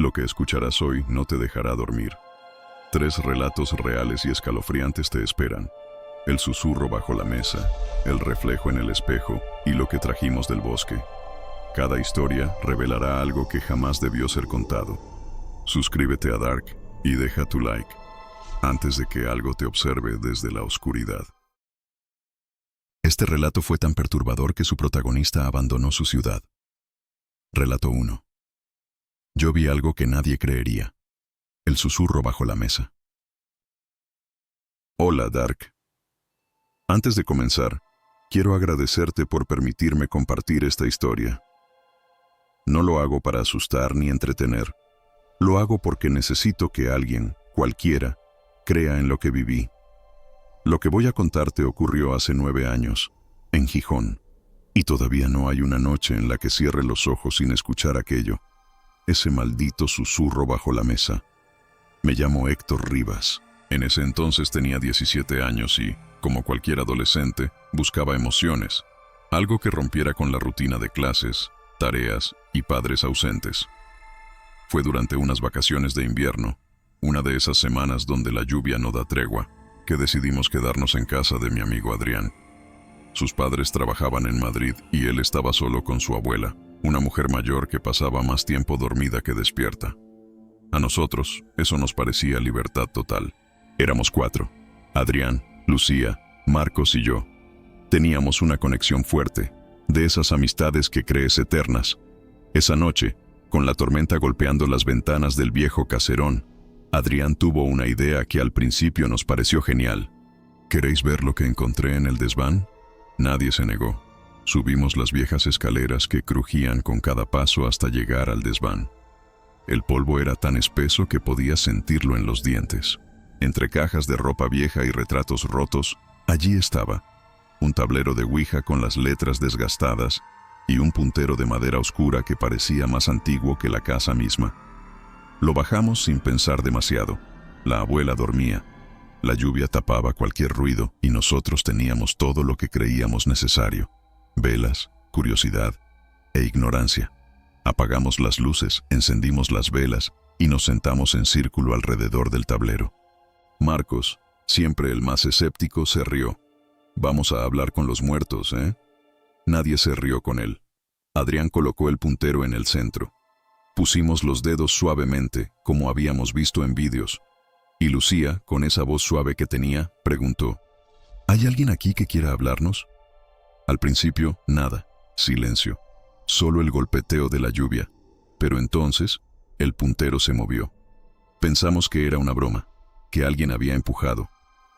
Lo que escucharás hoy no te dejará dormir. 3 relatos reales y escalofriantes te esperan. El susurro bajo la mesa, el reflejo en el espejo y lo que trajimos del bosque. Cada historia revelará algo que jamás debió ser contado. Suscríbete a Dark y deja tu like antes de que algo te observe desde la oscuridad. Este relato fue tan perturbador que su protagonista abandonó su ciudad. Relato 1. Yo vi algo que nadie creería. El susurro bajo la mesa. Hola, Dark. Antes de comenzar, quiero agradecerte por permitirme compartir esta historia. No lo hago para asustar ni entretener. Lo hago porque necesito que alguien, cualquiera, crea en lo que viví. Lo que voy a contarte ocurrió hace 9 años, en Gijón, y todavía no hay una noche en la que cierre los ojos sin escuchar aquello, ese maldito susurro bajo la mesa. Me llamo Héctor Rivas. En ese entonces tenía 17 años y, como cualquier adolescente, buscaba emociones, algo que rompiera con la rutina de clases, tareas y padres ausentes. Fue durante unas vacaciones de invierno, una de esas semanas donde la lluvia no da tregua, que decidimos quedarnos en casa de mi amigo Adrián. Sus padres trabajaban en Madrid y él estaba solo con su abuela, una mujer mayor que pasaba más tiempo dormida que despierta. A nosotros, eso nos parecía libertad total. Éramos 4, Adrián, Lucía, Marcos y yo. Teníamos una conexión fuerte, de esas amistades que crees eternas. Esa noche, con la tormenta golpeando las ventanas del viejo caserón, Adrián tuvo una idea que al principio nos pareció genial. ¿Queréis ver lo que encontré en el desván? Nadie se negó. Subimos las viejas escaleras que crujían con cada paso hasta llegar al desván. El polvo era tan espeso que podías sentirlo en los dientes. Entre cajas de ropa vieja y retratos rotos, allí estaba un tablero de Ouija con las letras desgastadas y un puntero de madera oscura que parecía más antiguo que la casa misma. Lo bajamos sin pensar demasiado. La abuela dormía. La lluvia tapaba cualquier ruido y nosotros teníamos todo lo que creíamos necesario: velas, curiosidad e ignorancia. Apagamos las luces, encendimos las velas y nos sentamos en círculo alrededor del tablero. Marcos, siempre el más escéptico, se rió. «Vamos a hablar con los muertos, ¿eh?» Nadie se rió con él. Adrián colocó el puntero en el centro. Pusimos los dedos suavemente, como habíamos visto en vídeos. Y Lucía, con esa voz suave que tenía, preguntó: «¿Hay alguien aquí que quiera hablarnos?» Al principio, nada, silencio. Solo el golpeteo de la lluvia. Pero entonces, el puntero se movió. Pensamos que era una broma, que alguien había empujado,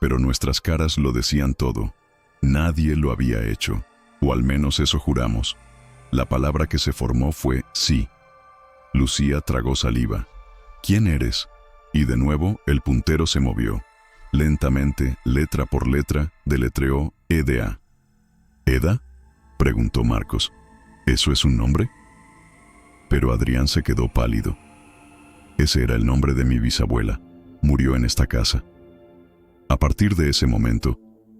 pero nuestras caras lo decían todo. Nadie lo había hecho, o al menos eso juramos. La palabra que se formó fue sí. Lucía tragó saliva. «¿Quién eres?» Y de nuevo el puntero se movió. Lentamente, letra por letra, deletreó EDA. «¿Eda?», preguntó Marcos. «¿Eso es un nombre?». Pero Adrián se quedó pálido. Ese era el nombre de mi bisabuela. Murió en esta casa. A partir de ese momento,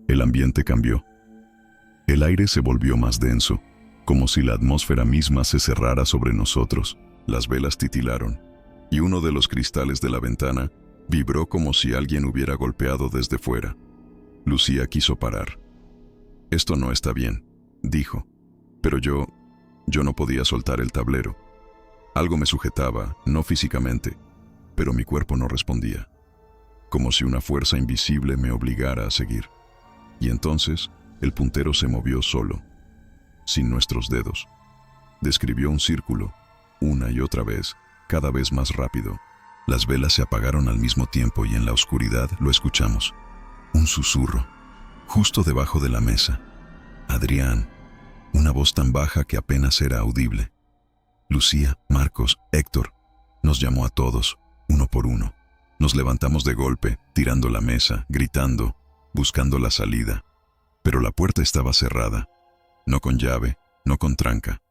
el ambiente cambió. El aire se volvió más denso, como si la atmósfera misma se cerrara sobre nosotros. Las velas titilaron, y uno de los cristales de la ventana vibró como si alguien hubiera golpeado desde fuera. Lucía quiso parar. «Esto no está bien», dijo, pero yo no podía soltar el tablero. Algo me sujetaba, no físicamente, pero mi cuerpo no respondía, como si una fuerza invisible me obligara a seguir. Y entonces, el puntero se movió solo, sin nuestros dedos. Describió un círculo, una y otra vez, cada vez más rápido. Las velas se apagaron al mismo tiempo y en la oscuridad lo escuchamos. Un susurro, justo debajo de la mesa. «Adrián», una voz tan baja que apenas era audible. Lucía, Marcos, Héctor. Nos llamó a todos, uno por uno. Nos levantamos de golpe, tirando la mesa, gritando, buscando la salida. Pero la puerta estaba cerrada. No con llave, no con tranca.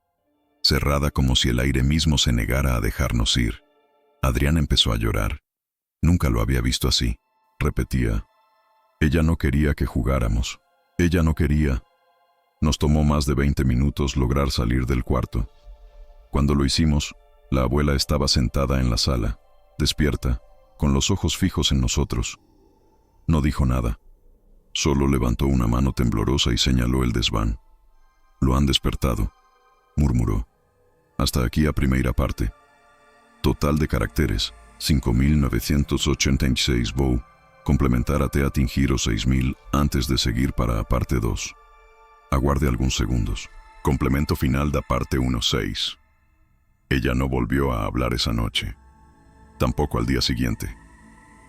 Cerrada como si el aire mismo se negara a dejarnos ir. Adrián empezó a llorar. Nunca lo había visto así. Repetía: «Ella no quería que jugáramos. Ella no quería». Nos tomó más de 20 minutos lograr salir del cuarto. Cuando lo hicimos, La abuela estaba sentada en la sala, despierta, con los ojos fijos en nosotros. No dijo nada. Solo levantó una mano temblorosa y señaló el desván. «Lo han despertado», murmuró. «Hasta aquí a primeira parte. Total de caracteres, 5.986 Vou. Complementar até atingir os 6.000 antes de seguir para a parte 2. Aguarde algunos segundos. Complemento final da parte 1.6. Ella no volvió a hablar esa noche. Tampoco al día siguiente.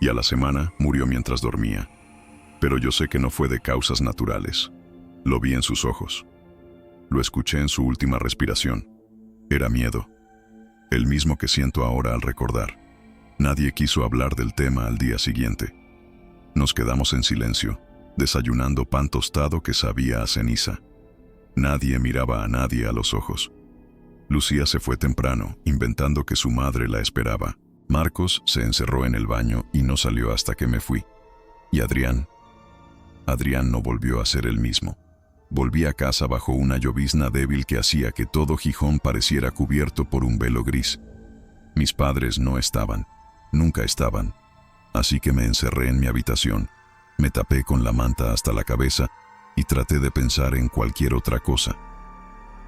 Y a la semana murió mientras dormía. Pero yo sé que no fue de causas naturales. Lo vi en sus ojos. Lo escuché en su última respiración. Era miedo. El mismo que siento ahora al recordar. Nadie quiso hablar del tema al día siguiente. Nos quedamos en silencio, desayunando pan tostado que sabía a ceniza. Nadie miraba a nadie a los ojos. Lucía se fue temprano, inventando que su madre la esperaba. Marcos se encerró en el baño y no salió hasta que me fui. ¿Y Adrián? Adrián no volvió a ser el mismo. Volví a casa bajo una llovizna débil que hacía que todo Gijón pareciera cubierto por un velo gris. Mis padres no estaban, nunca estaban. Así que me encerré en mi habitación, me tapé con la manta hasta la cabeza y traté de pensar en cualquier otra cosa.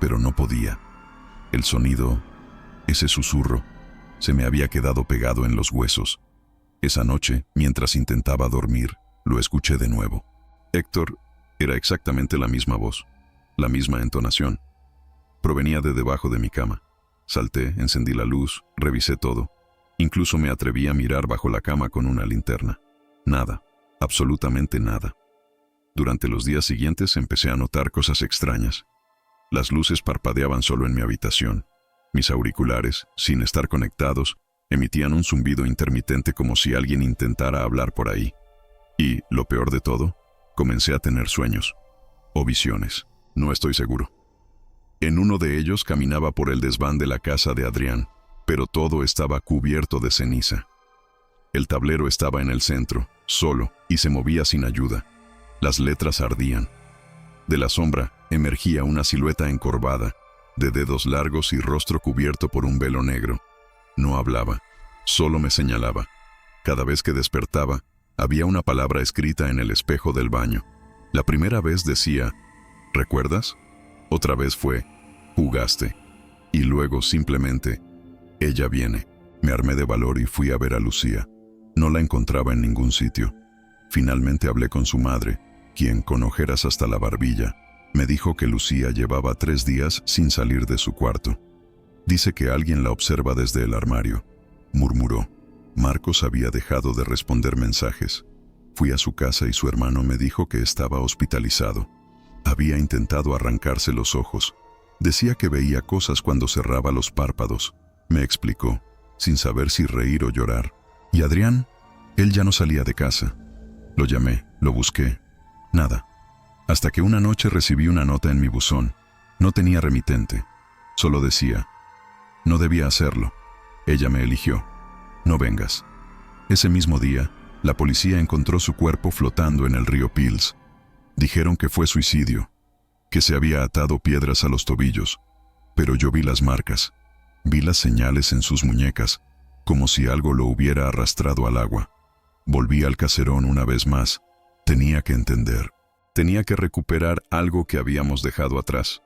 Pero no podía. El sonido, ese susurro, se me había quedado pegado en los huesos. Esa noche, mientras intentaba dormir, lo escuché de nuevo. Héctor, era exactamente la misma voz, la misma entonación. Provenía de debajo de mi cama. Salté, encendí la luz, revisé todo. Incluso me atreví a mirar bajo la cama con una linterna. Nada, absolutamente nada. Durante los días siguientes empecé a notar cosas extrañas. Las luces parpadeaban solo en mi habitación. Mis auriculares, sin estar conectados, emitían un zumbido intermitente como si alguien intentara hablar por ahí. Y, lo peor de todo, comencé a tener sueños. O visiones, no estoy seguro. En uno de ellos caminaba por el desván de la casa de Adrián, pero todo estaba cubierto de ceniza. El tablero estaba en el centro, solo, y se movía sin ayuda. Las letras ardían. De la sombra emergía una silueta encorvada, de dedos largos y rostro cubierto por un velo negro. No hablaba, solo me señalaba. Cada vez que despertaba, había una palabra escrita en el espejo del baño. La primera vez decía, ¿recuerdas? Otra vez fue, jugaste. Y luego simplemente, ella viene. Me armé de valor y fui a ver a Lucía. No la encontraba en ningún sitio. Finalmente hablé con su madre, quien, con ojeras hasta la barbilla, me dijo que Lucía llevaba 3 días sin salir de su cuarto. Dice que alguien la observa desde el armario, murmuró. Marcos había dejado de responder mensajes. Fui a su casa y su hermano me dijo que estaba hospitalizado. Había intentado arrancarse los ojos. Decía que veía cosas cuando cerraba los párpados. Me explicó, sin saber si reír o llorar. ¿Y Adrián? Él ya no salía de casa. Lo llamé, lo busqué. Nada. Hasta que una noche recibí una nota en mi buzón. No tenía remitente. Solo decía, no debía hacerlo. Ella me eligió. No vengas. Ese mismo día, la policía encontró su cuerpo flotando en el río Pils. Dijeron que fue suicidio, que se había atado piedras a los tobillos, pero yo vi las marcas, vi las señales en sus muñecas, como si algo lo hubiera arrastrado al agua. Volví al caserón una vez más. Tenía que entender. Tenía que recuperar algo que habíamos dejado atrás.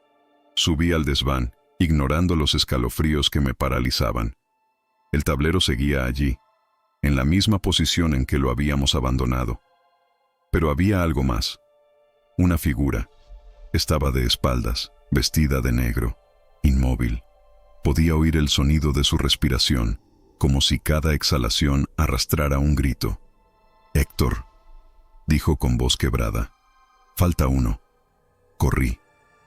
Subí al desván, ignorando los escalofríos que me paralizaban. El tablero seguía allí, en la misma posición en que lo habíamos abandonado. Pero había algo más. Una figura. Estaba de espaldas, vestida de negro, inmóvil. Podía oír el sonido de su respiración, como si cada exhalación arrastrara un grito. «Héctor», dijo con voz quebrada. «Falta uno». Corrí.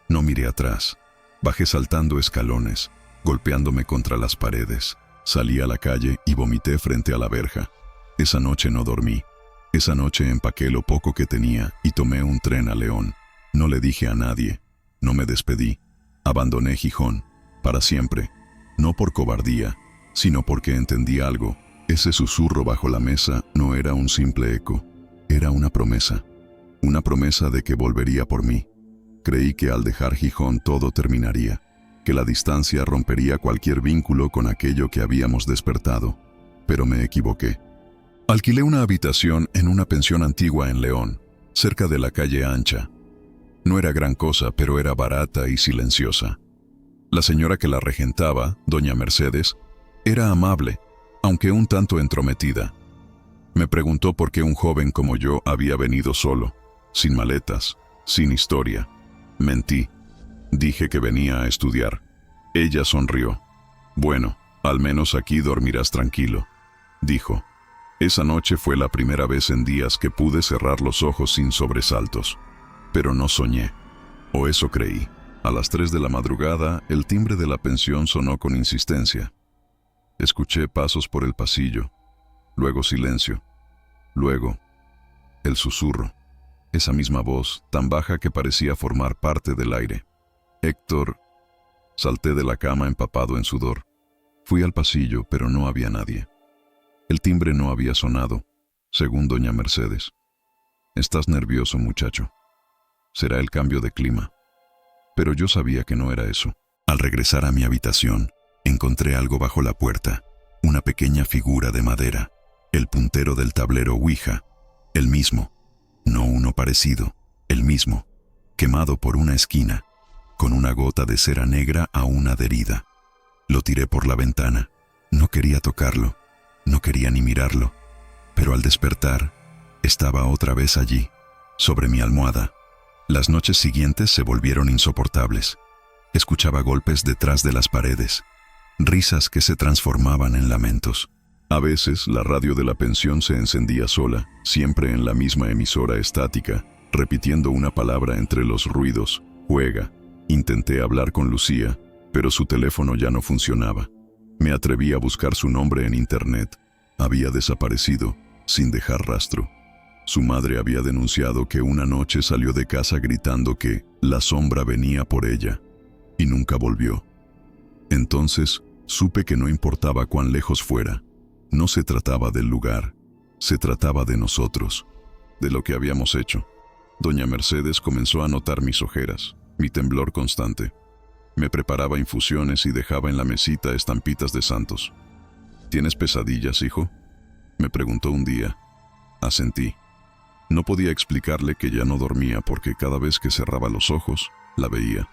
No miré atrás. Bajé saltando escalones, golpeándome contra las paredes. Salí a la calle y vomité frente a la verja. Esa noche no dormí. Esa noche empaqué lo poco que tenía y tomé un tren a León. No le dije a nadie. No me despedí. Abandoné Gijón. Para siempre. No por cobardía, sino porque entendí algo. Ese susurro bajo la mesa no era un simple eco. Era una promesa. Una promesa de que volvería por mí. Creí que al dejar Gijón todo terminaría. que la distancia rompería cualquier vínculo con aquello que habíamos despertado, pero me equivoqué. Alquilé una habitación en una pensión antigua en León, cerca de la calle Ancha. No era gran cosa, pero era barata y silenciosa. La señora que la regentaba, doña Mercedes, era amable, aunque un tanto entrometida. Me preguntó por qué un joven como yo había venido solo, sin maletas, sin historia. Mentí. Dije que venía a estudiar. Ella sonrió. «Bueno, al menos aquí dormirás tranquilo», dijo. Esa noche fue la primera vez en días que pude cerrar los ojos sin sobresaltos. Pero no soñé. O eso creí. A las 3 de la madrugada, el timbre de la pensión sonó con insistencia. Escuché pasos por el pasillo, luego silencio, luego el susurro, esa misma voz, tan baja que parecía formar parte del aire. «Héctor». Salté de la cama empapado en sudor. Fui al pasillo, pero no había nadie. El timbre no había sonado, según doña Mercedes. «Estás nervioso, muchacho. Será el cambio de clima». Pero yo sabía que no era eso. Al regresar a mi habitación, encontré algo bajo la puerta, una pequeña figura de madera, el puntero del tablero Ouija, el mismo, no uno parecido, el mismo, quemado por una esquina, con una gota de cera negra aún adherida. Lo tiré por la ventana. No quería tocarlo, no quería ni mirarlo, pero al despertar, estaba otra vez allí, sobre mi almohada. Las noches siguientes se volvieron insoportables. Escuchaba golpes detrás de las paredes, risas que se transformaban en lamentos. A veces la radio de la pensión se encendía sola, siempre en la misma emisora estática, repitiendo una palabra entre los ruidos: «Juega». Intenté hablar con Lucía, pero su teléfono ya no funcionaba. Me atreví a buscar su nombre en internet. Había desaparecido, sin dejar rastro. Su madre había denunciado que una noche salió de casa gritando que la sombra venía por ella, y nunca volvió. Entonces, supe que no importaba cuán lejos fuera. No se trataba del lugar, se trataba de nosotros, de lo que habíamos hecho. Doña Mercedes comenzó a notar mis ojeras, mi temblor constante. Me preparaba infusiones y dejaba en la mesita estampitas de santos. «¿Tienes pesadillas, hijo?», me preguntó un día. Asentí. No podía explicarle que ya no dormía porque cada vez que cerraba los ojos, la veía.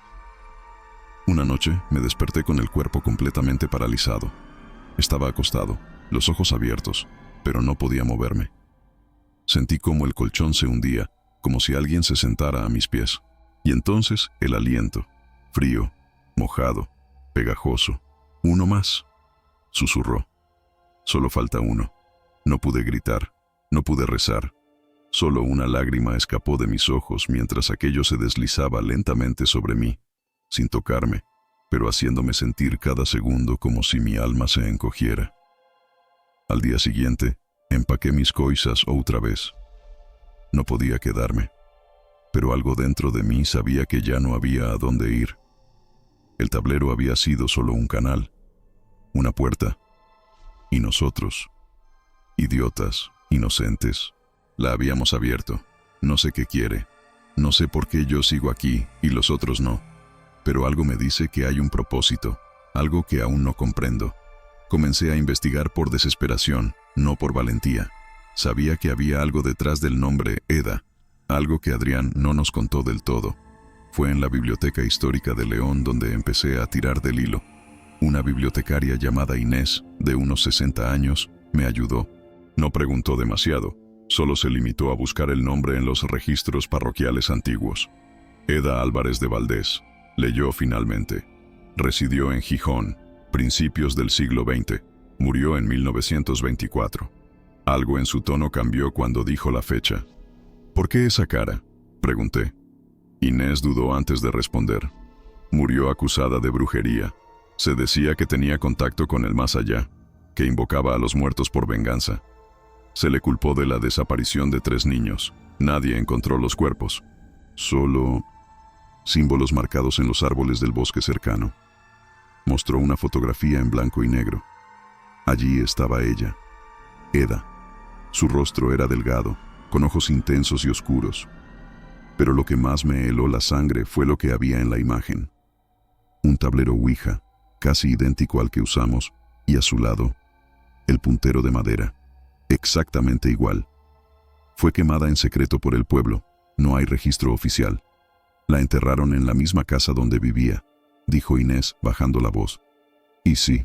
Una noche me desperté con el cuerpo completamente paralizado. Estaba acostado, los ojos abiertos, pero no podía moverme. Sentí como el colchón se hundía, como si alguien se sentara a mis pies. Y entonces el aliento, frío, mojado, pegajoso. «Uno más», susurró. «Solo falta uno». No pude gritar, no pude rezar. Solo una lágrima escapó de mis ojos mientras aquello se deslizaba lentamente sobre mí, sin tocarme, pero haciéndome sentir cada segundo como si mi alma se encogiera. Al día siguiente, empaqué mis cosas otra vez. No podía quedarme, pero algo dentro de mí sabía que ya no había a dónde ir. El tablero había sido solo un canal, una puerta, y nosotros, idiotas, inocentes, la habíamos abierto. No sé qué quiere, no sé por qué yo sigo aquí y los otros no, pero algo me dice que hay un propósito, algo que aún no comprendo. Comencé a investigar por desesperación, no por valentía. Sabía que había algo detrás del nombre Eda, algo que Adrián no nos contó del todo. Fue en la Biblioteca Histórica de León donde empecé a tirar del hilo. Una bibliotecaria llamada Inés, de unos 60 años, me ayudó. No preguntó demasiado, solo se limitó a buscar el nombre en los registros parroquiales antiguos. Eda Álvarez de Valdés, leyó finalmente. Residió en Gijón, principios del siglo XX. Murió en 1924. Algo en su tono cambió cuando dijo la fecha. «¿Por qué esa cara?», pregunté. Inés dudó antes de responder. Murió acusada de brujería. Se decía que tenía contacto con el más allá, que invocaba a los muertos por venganza. Se le culpó de la desaparición de 3 niños. Nadie encontró los cuerpos. Solo símbolos marcados en los árboles del bosque cercano. Mostró una fotografía en blanco y negro. Allí estaba ella, Eda. Su rostro era delgado, con ojos intensos y oscuros. Pero lo que más me heló la sangre fue lo que había en la imagen. Un tablero Ouija, casi idéntico al que usamos, y a su lado, el puntero de madera, exactamente igual. Fue quemada en secreto por el pueblo, no hay registro oficial. La enterraron en la misma casa donde vivía, dijo Inés bajando la voz. Y sí,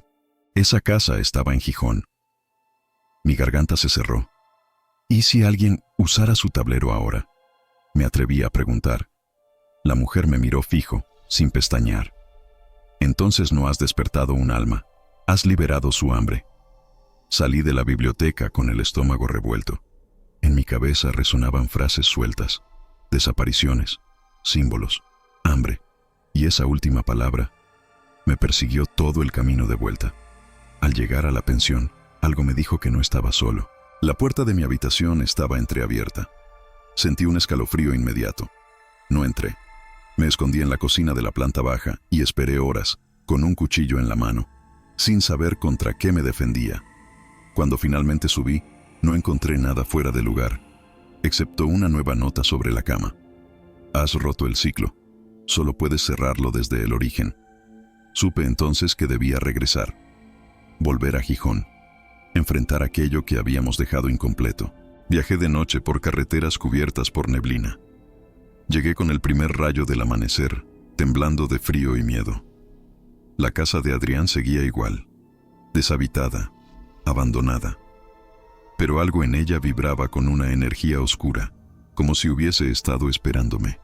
esa casa estaba en Gijón. Mi garganta se cerró. ¿Y si alguien usara su tablero ahora? Me atreví a preguntar. La mujer me miró fijo, sin pestañear. Entonces no has despertado un alma, has liberado su hambre. Salí de la biblioteca con el estómago revuelto. En mi cabeza resonaban frases sueltas, desapariciones, símbolos, hambre, y esa última palabra me persiguió todo el camino de vuelta. Al llegar a la pensión, algo me dijo que no estaba solo. La puerta de mi habitación estaba entreabierta. Sentí un escalofrío inmediato. No entré. Me escondí en la cocina de la planta baja y esperé horas, con un cuchillo en la mano, sin saber contra qué me defendía. Cuando finalmente subí, no encontré nada fuera de lugar, excepto una nueva nota sobre la cama. Has roto el ciclo. Solo puedes cerrarlo desde el origen. Supe entonces que debía regresar. Volver a Gijón. Enfrentar aquello que habíamos dejado incompleto. Viajé de noche por carreteras cubiertas por neblina. Llegué con el primer rayo del amanecer, temblando de frío y miedo. La casa de Adrián seguía igual, deshabitada, abandonada. Pero algo en ella vibraba con una energía oscura, como si hubiese estado esperándome.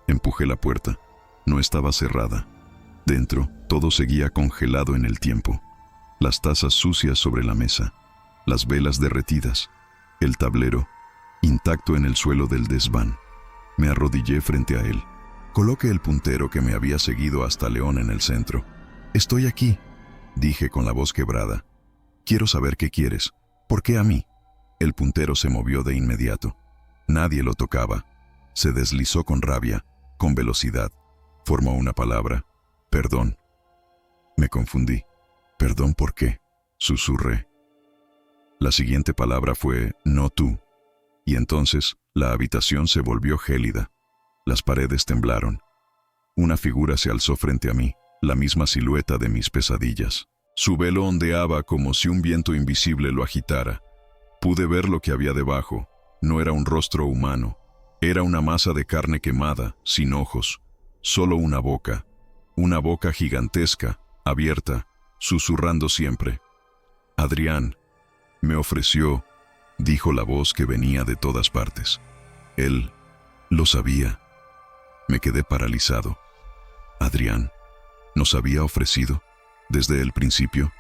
Empujé la puerta. No estaba cerrada. Dentro, todo seguía congelado en el tiempo. Las tazas sucias sobre la mesa, las velas derretidas, el tablero, intacto en el suelo del desván. Me arrodillé frente a él. Coloqué el puntero que me había seguido hasta León en el centro. «Estoy aquí», dije con la voz quebrada. «Quiero saber qué quieres. ¿Por qué a mí?» El puntero se movió de inmediato. Nadie lo tocaba. Se deslizó con rabia, con velocidad. Formó una palabra. «Perdón». Me confundí. «¿Perdón por qué?», susurré. La siguiente palabra fue «no tú». Y entonces la habitación se volvió gélida. Las paredes temblaron. Una figura se alzó frente a mí, la misma silueta de mis pesadillas. Su velo ondeaba como si un viento invisible lo agitara. Pude ver lo que había debajo. No era un rostro humano. Era una masa de carne quemada, sin ojos. Solo una boca gigantesca, abierta, susurrando siempre. «Adrián», me ofreció, dijo la voz que venía de todas partes. Él lo sabía. Me quedé paralizado. Adrián nos había ofrecido desde el principio.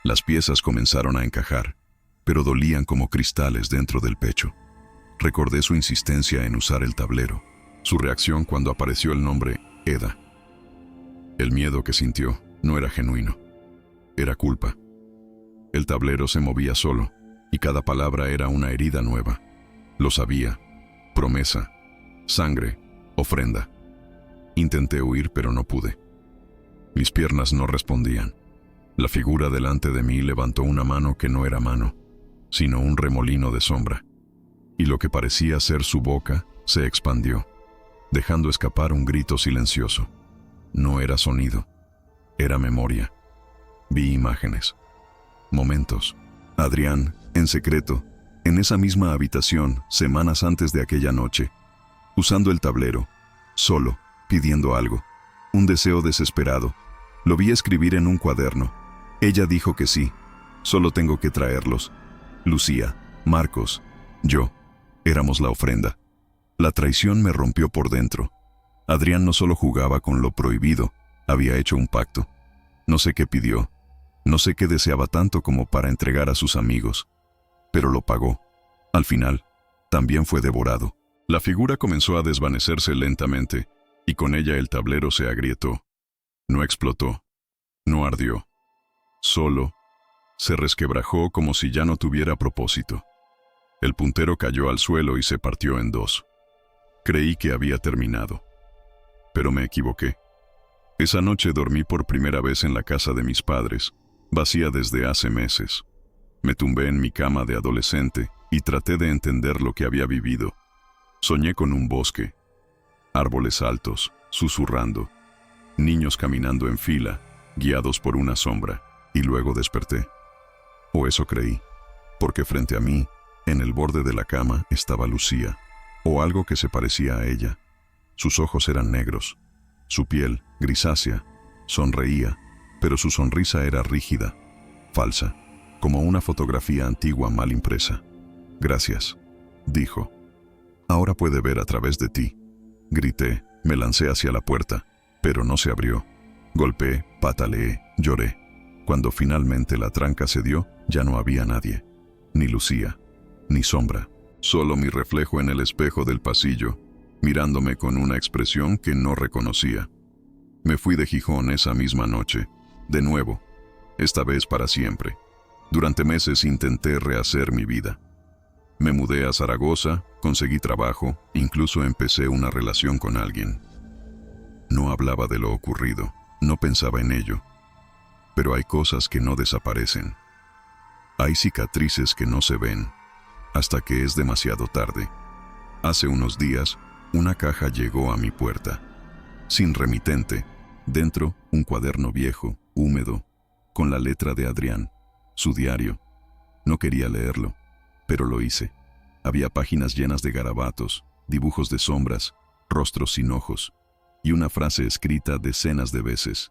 Las piezas comenzaron a encajar, pero dolían como cristales dentro del pecho. Recordé su insistencia en usar el tablero, su reacción cuando apareció el nombre Eda. El miedo que sintió no era genuino, era culpa. El tablero se movía solo, y cada palabra era una herida nueva. Lo sabía. Promesa, sangre, ofrenda. Intenté huir, pero no pude. Mis piernas no respondían. La figura delante de mí levantó una mano que no era mano, sino un remolino de sombra. Y lo que parecía ser su boca se expandió, dejando escapar un grito silencioso. No era sonido, era memoria. Vi imágenes, momentos. Adrián, en secreto, en esa misma habitación, semanas antes de aquella noche, usando el tablero, solo, pidiendo algo, un deseo desesperado. Lo vi escribir en un cuaderno. Ella dijo que sí, solo tengo que traerlos. Lucía, Marcos, yo, éramos la ofrenda. La traición me rompió por dentro. Adrián no solo jugaba con lo prohibido, había hecho un pacto. No sé qué pidió, no sé qué deseaba tanto como para entregar a sus amigos, pero lo pagó. Al final, también fue devorado. La figura comenzó a desvanecerse lentamente, y con ella el tablero se agrietó. No explotó, no ardió. Solo se resquebrajó como si ya no tuviera propósito. El puntero cayó al suelo y se partió en dos. Creí que había terminado, pero me equivoqué. Esa noche dormí por primera vez en la casa de mis padres, vacía desde hace meses. Me tumbé en mi cama de adolescente y traté de entender lo que había vivido. Soñé con un bosque, árboles altos, susurrando, niños caminando en fila, guiados por una sombra, y luego desperté. O eso creí, porque frente a mí, en el borde de la cama, estaba Lucía, o algo que se parecía a ella. Sus ojos eran negros, su piel grisácea, sonreía, pero su sonrisa era rígida, falsa, como una fotografía antigua mal impresa. «Gracias», dijo. «Ahora puede ver a través de ti». Grité, me lancé hacia la puerta, pero no se abrió. Golpeé, pataleé, lloré. Cuando finalmente la tranca cedió, ya no había nadie. Ni Lucía, ni sombra. Solo mi reflejo en el espejo del pasillo, mirándome con una expresión que no reconocía. Me fui de Gijón esa misma noche, de nuevo, esta vez para siempre. Durante meses intenté rehacer mi vida. Me mudé a Zaragoza, conseguí trabajo, incluso empecé una relación con alguien. No hablaba de lo ocurrido, no pensaba en ello. Pero hay cosas que no desaparecen. Hay cicatrices que no se ven, hasta que es demasiado tarde. Hace unos días, una caja llegó a mi puerta. Sin remitente, dentro un cuaderno viejo, húmedo, con la letra de Adrián, su diario. No quería leerlo, pero lo hice. Había páginas llenas de garabatos, dibujos de sombras, rostros sin ojos, y una frase escrita decenas de veces.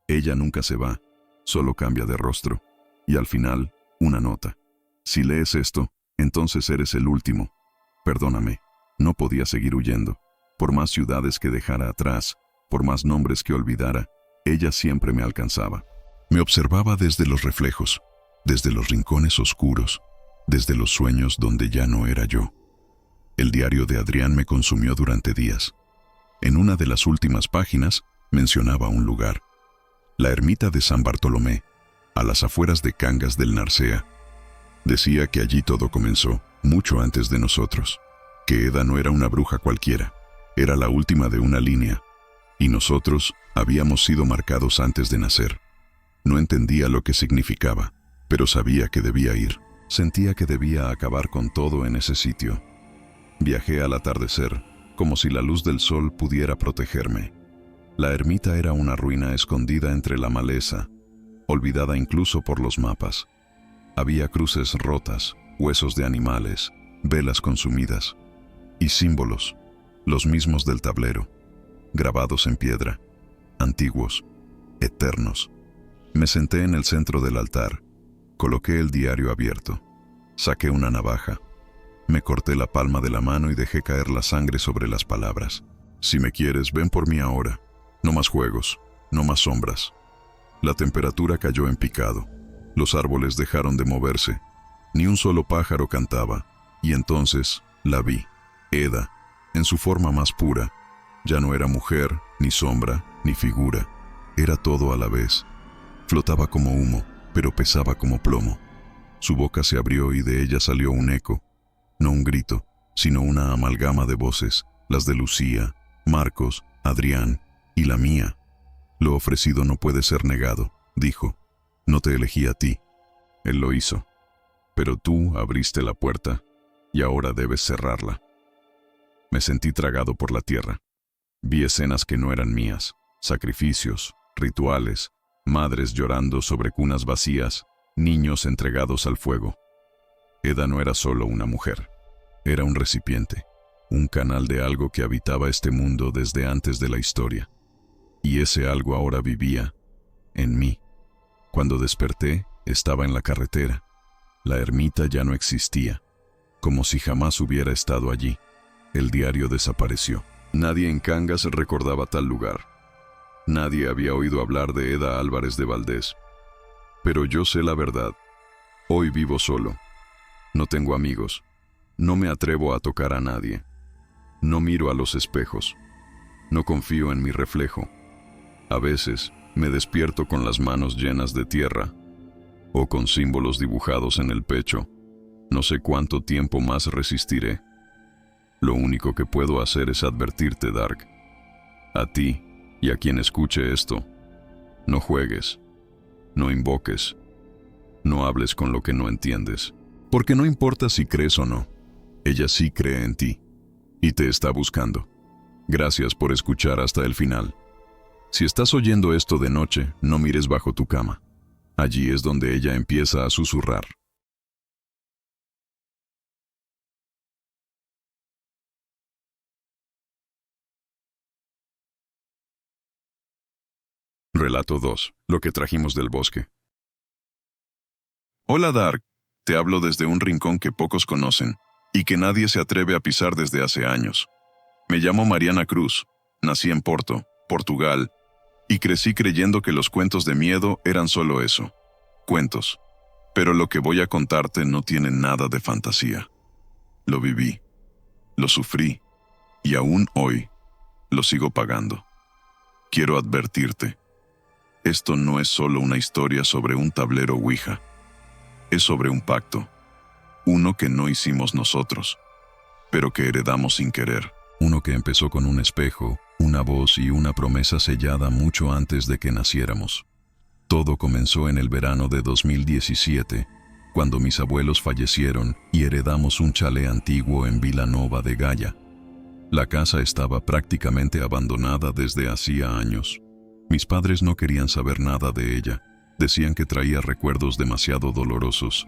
Ella nunca se va, solo cambia de rostro. Y al final, una nota. Si lees esto, entonces eres el último. Perdóname, no podía seguir huyendo. Por más ciudades que dejara atrás, por más nombres que olvidara, ella siempre me alcanzaba. Me observaba desde los reflejos, desde los rincones oscuros, desde los sueños donde ya no era yo. El diario de Adrián me consumió durante días. En una de las últimas páginas mencionaba un lugar, la ermita de San Bartolomé, a las afueras de Cangas del Narcea. Decía que allí todo comenzó, mucho antes de nosotros, que Eda no era una bruja cualquiera, era la última de una línea, y nosotros habíamos sido marcados antes de nacer. No entendía lo que significaba, pero sabía que debía ir. Sentía que debía acabar con todo en ese sitio. Viajé al atardecer, como si la luz del sol pudiera protegerme. La ermita era una ruina escondida entre la maleza, olvidada incluso por los mapas. Había cruces rotas, huesos de animales, velas consumidas, y símbolos, los mismos del tablero, grabados en piedra, antiguos, eternos. Me senté en el centro del altar, coloqué el diario abierto, saqué una navaja, me corté la palma de la mano y dejé caer la sangre sobre las palabras. Si me quieres, ven por mí ahora. No más juegos, no más sombras. La temperatura cayó en picado. Los árboles dejaron de moverse. Ni un solo pájaro cantaba. Y entonces la vi, Eda, en su forma más pura. Ya no era mujer, ni sombra, ni figura. Era todo a la vez. Flotaba como humo, pero pesaba como plomo. Su boca se abrió y de ella salió un eco. No un grito, sino una amalgama de voces, las de Lucía, Marcos, Adrián y la mía. Lo ofrecido no puede ser negado, dijo. No te elegí a ti. Él lo hizo. Pero tú abriste la puerta y ahora debes cerrarla. Me sentí tragado por la tierra. Vi escenas que no eran mías, sacrificios, rituales, madres llorando sobre cunas vacías, niños entregados al fuego. Eda no era solo una mujer, era un recipiente, un canal de algo que habitaba este mundo desde antes de la historia. Y ese algo ahora vivía en mí. Cuando desperté, estaba en la carretera. La ermita ya no existía, como si jamás hubiera estado allí. El diario desapareció. Nadie en Cangas recordaba tal lugar. Nadie había oído hablar de Eda Álvarez de Valdés. Pero yo sé la verdad. Hoy vivo solo. No tengo amigos. No me atrevo a tocar a nadie. No miro a los espejos. No confío en mi reflejo. A veces me despierto con las manos llenas de tierra o con símbolos dibujados en el pecho. No sé cuánto tiempo más resistiré. Lo único que puedo hacer es advertirte, Dark. A ti y a quien escuche esto. No juegues. No invoques. No hables con lo que no entiendes. Porque no importa si crees o no. Ella sí cree en ti. Y te está buscando. Gracias por escuchar hasta el final. Si estás oyendo esto de noche, no mires bajo tu cama. Allí es donde ella empieza a susurrar. Relato 2. Lo que trajimos del bosque. Hola Dark, te hablo desde un rincón que pocos conocen y que nadie se atreve a pisar desde hace años. Me llamo Mariana Cruz, nací en Porto, Portugal, y crecí creyendo que los cuentos de miedo eran solo eso, cuentos. Pero lo que voy a contarte no tiene nada de fantasía. Lo viví, lo sufrí, y aún hoy lo sigo pagando. Quiero advertirte, esto no es solo una historia sobre un tablero Ouija. Es sobre un pacto, uno que no hicimos nosotros, pero que heredamos sin querer. Uno que empezó con un espejo, una voz y una promesa sellada mucho antes de que naciéramos. Todo comenzó en el verano de 2017, cuando mis abuelos fallecieron y heredamos un chalet antiguo en Vilanova de Gaia. La casa estaba prácticamente abandonada desde hacía años. Mis padres no querían saber nada de ella. Decían que traía recuerdos demasiado dolorosos.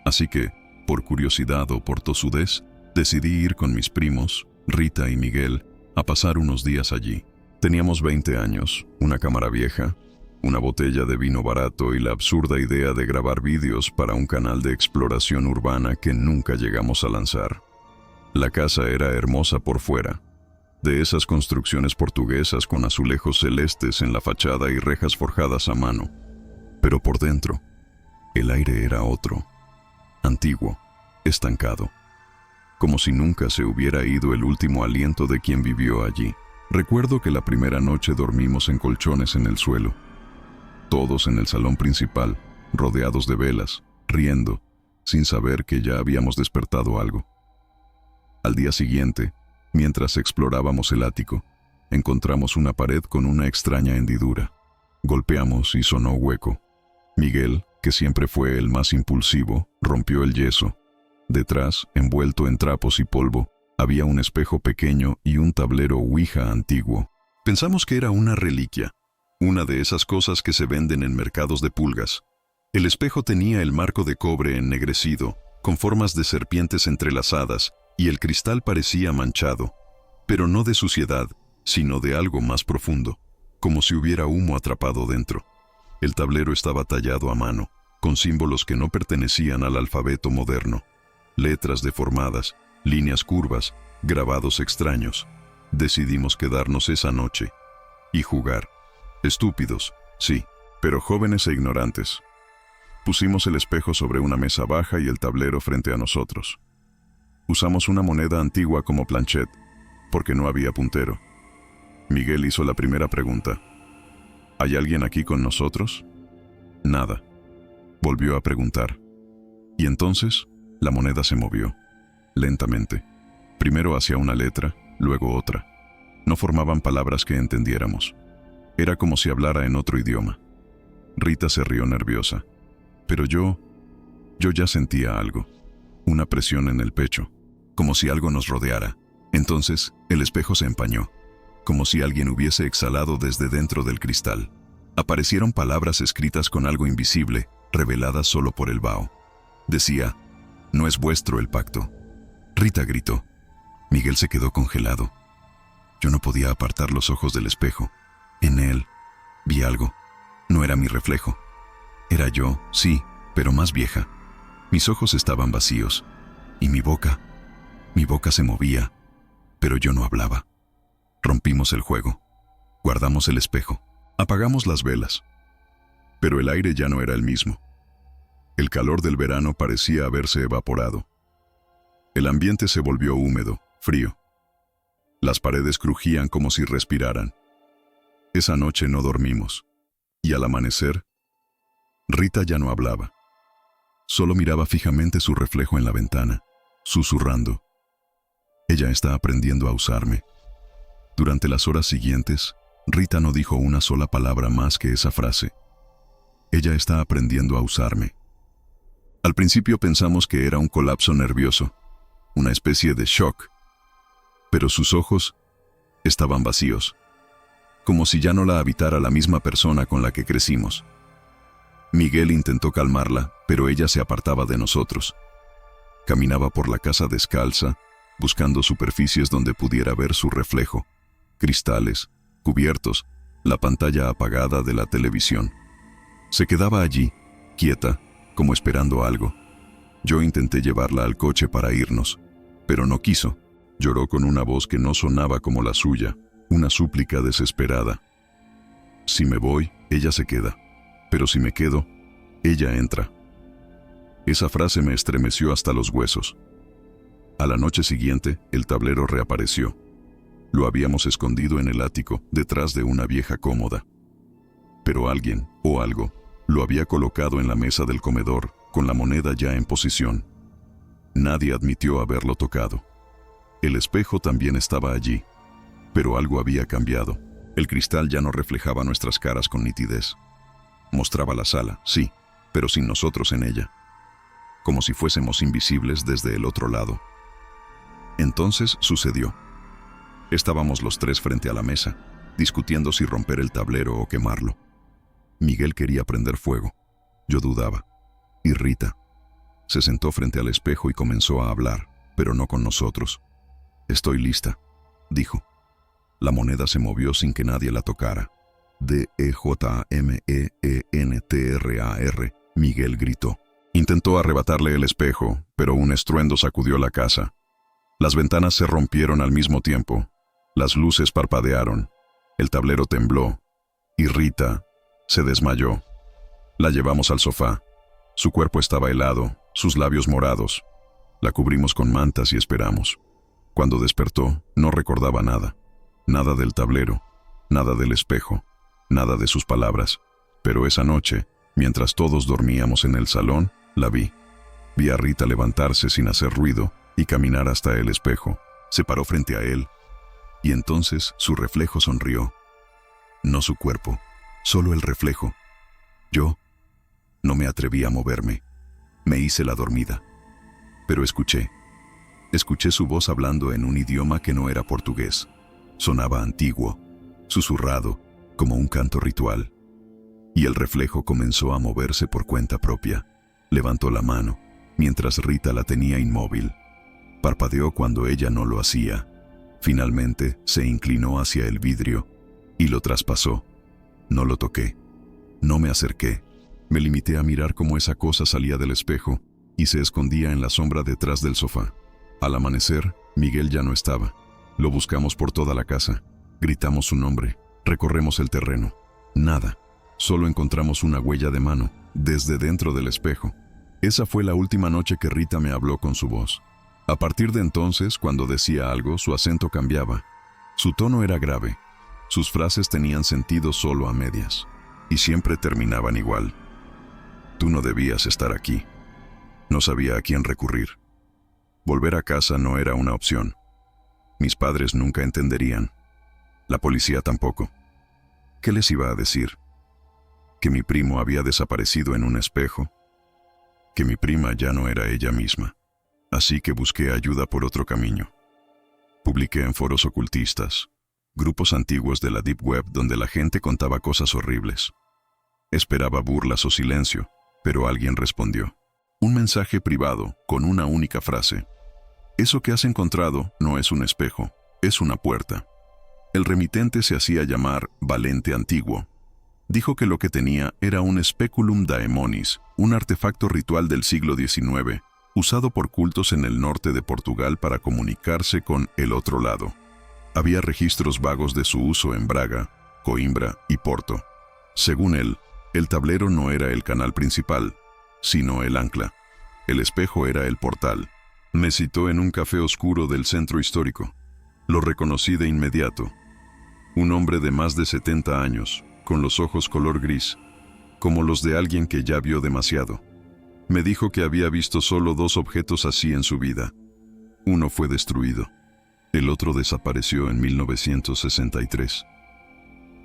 Así que, por curiosidad o por tosudez, decidí ir con mis primos, Rita y Miguel, a pasar unos días allí. Teníamos 20 años, una cámara vieja, una botella de vino barato y la absurda idea de grabar vídeos para un canal de exploración urbana que nunca llegamos a lanzar. La casa era hermosa por fuera, de esas construcciones portuguesas con azulejos celestes en la fachada y rejas forjadas a mano. Pero por dentro, el aire era otro, antiguo, estancado, como si nunca se hubiera ido el último aliento de quien vivió allí. Recuerdo que la primera noche dormimos en colchones en el suelo, todos en el salón principal, rodeados de velas, riendo, sin saber que ya habíamos despertado algo. Al día siguiente, mientras explorábamos el ático, encontramos una pared con una extraña hendidura. Golpeamos y sonó hueco. Miguel, que siempre fue el más impulsivo, rompió el yeso. Detrás, envuelto en trapos y polvo, había un espejo pequeño y un tablero Ouija antiguo. Pensamos que era una reliquia, una de esas cosas que se venden en mercados de pulgas. El espejo tenía el marco de cobre ennegrecido, con formas de serpientes entrelazadas, y el cristal parecía manchado, pero no de suciedad, sino de algo más profundo, como si hubiera humo atrapado dentro. El tablero estaba tallado a mano, con símbolos que no pertenecían al alfabeto moderno. Letras deformadas, líneas curvas, grabados extraños. Decidimos quedarnos esa noche y jugar. Estúpidos, sí, pero jóvenes e ignorantes. Pusimos el espejo sobre una mesa baja y el tablero frente a nosotros. Usamos una moneda antigua como planchet, porque no había puntero. Miguel hizo la primera pregunta. ¿Hay alguien aquí con nosotros? Nada. Volvió a preguntar. Y entonces, la moneda se movió, lentamente. Primero hacia una letra, luego otra. No formaban palabras que entendiéramos. Era como si hablara en otro idioma. Rita se rió nerviosa. Pero yo ya sentía algo. Una presión en el pecho, como si algo nos rodeara. Entonces, el espejo se empañó, como si alguien hubiese exhalado desde dentro del cristal. Aparecieron palabras escritas con algo invisible, reveladas solo por el vaho. Decía, «No es vuestro el pacto». Rita gritó. Miguel se quedó congelado. Yo no podía apartar los ojos del espejo. En él vi algo. No era mi reflejo. Era yo, sí, pero más vieja. Mis ojos estaban vacíos, y mi boca se movía, pero yo no hablaba. Rompimos el juego. Guardamos el espejo. Apagamos las velas. Pero el aire ya no era el mismo. El calor del verano parecía haberse evaporado. El ambiente se volvió húmedo, frío. Las paredes crujían como si respiraran. Esa noche no dormimos. Y al amanecer, Rita ya no hablaba. Solo miraba fijamente su reflejo en la ventana, susurrando. Ella está aprendiendo a usarme. Durante las horas siguientes, Rita no dijo una sola palabra más que esa frase. Ella está aprendiendo a usarme. Al principio pensamos que era un colapso nervioso, una especie de shock, pero sus ojos estaban vacíos, como si ya no la habitara la misma persona con la que crecimos. Miguel intentó calmarla, pero ella se apartaba de nosotros. Caminaba por la casa descalza, buscando superficies donde pudiera ver su reflejo, cristales, cubiertos, la pantalla apagada de la televisión. Se quedaba allí, quieta, como esperando algo. Yo intenté llevarla al coche para irnos, pero no quiso. Lloró con una voz que no sonaba como la suya, una súplica desesperada. Si me voy, ella se queda, pero si me quedo, ella entra. Esa frase me estremeció hasta los huesos. A la noche siguiente, el tablero reapareció. Lo habíamos escondido en el ático, detrás de una vieja cómoda. Pero alguien, o algo, lo había colocado en la mesa del comedor, con la moneda ya en posición. Nadie admitió haberlo tocado. El espejo también estaba allí, pero algo había cambiado. El cristal ya no reflejaba nuestras caras con nitidez. Mostraba la sala, sí, pero sin nosotros en ella, como si fuésemos invisibles desde el otro lado. Entonces sucedió. Estábamos los tres frente a la mesa, discutiendo si romper el tablero o quemarlo. Miguel quería prender fuego. Yo dudaba. Y Rita se sentó frente al espejo y comenzó a hablar, pero no con nosotros. «Estoy lista», dijo. La moneda se movió sin que nadie la tocara. «D-E-J-M-E-E-N-T-R-A-R», Miguel gritó. Intentó arrebatarle el espejo, pero un estruendo sacudió la casa. Las ventanas se rompieron al mismo tiempo. Las luces parpadearon. El tablero tembló. Y Rita se desmayó. La llevamos al sofá. Su cuerpo estaba helado, sus labios morados. La cubrimos con mantas y esperamos. Cuando despertó, no recordaba nada. Nada del tablero, nada del espejo, nada de sus palabras. Pero esa noche, mientras todos dormíamos en el salón, la vi. Vi a Rita levantarse sin hacer ruido y caminar hasta el espejo. Se paró frente a él, y entonces su reflejo sonrió. No su cuerpo, solo el reflejo. Yo no me atreví a moverme. Me hice la dormida. Pero escuché su voz hablando en un idioma que no era portugués. Sonaba antiguo, susurrado, como un canto ritual. Y el reflejo comenzó a moverse por cuenta propia. Levantó la mano, mientras Rita la tenía inmóvil. Parpadeó cuando ella no lo hacía. Finalmente se inclinó hacia el vidrio y lo traspasó. No lo toqué. No me acerqué. Me limité a mirar cómo esa cosa salía del espejo y se escondía en la sombra detrás del sofá. Al amanecer, Miguel ya no estaba. Lo buscamos por toda la casa. Gritamos su nombre. Recorremos el terreno. Nada. Solo encontramos una huella de mano, desde dentro del espejo. Esa fue la última noche que Rita me habló con su voz. A partir de entonces, cuando decía algo, su acento cambiaba. Su tono era grave. Sus frases tenían sentido solo a medias. Y siempre terminaban igual. Tú no debías estar aquí. No sabía a quién recurrir. Volver a casa no era una opción. Mis padres nunca entenderían. La policía tampoco. ¿Qué les iba a decir? ¿Que mi primo había desaparecido en un espejo? Que mi prima ya no era ella misma. Así que busqué ayuda por otro camino. Publiqué en foros ocultistas, grupos antiguos de la Deep Web donde la gente contaba cosas horribles. Esperaba burlas o silencio, pero alguien respondió. Un mensaje privado con una única frase. Eso que has encontrado no es un espejo, es una puerta. El remitente se hacía llamar Valente Antiguo. Dijo que lo que tenía era un Speculum Daemonis, un artefacto ritual del siglo XIX, usado por cultos en el norte de Portugal para comunicarse con el otro lado. Había registros vagos de su uso en Braga, Coimbra y Porto. Según él, el tablero no era el canal principal, sino el ancla. El espejo era el portal. Me citó en un café oscuro del centro histórico. Lo reconocí de inmediato. Un hombre de más de 70 años, con los ojos color gris, como los de alguien que ya vio demasiado. Me dijo que había visto solo 2 objetos así en su vida. Uno fue destruido. El otro desapareció en 1963.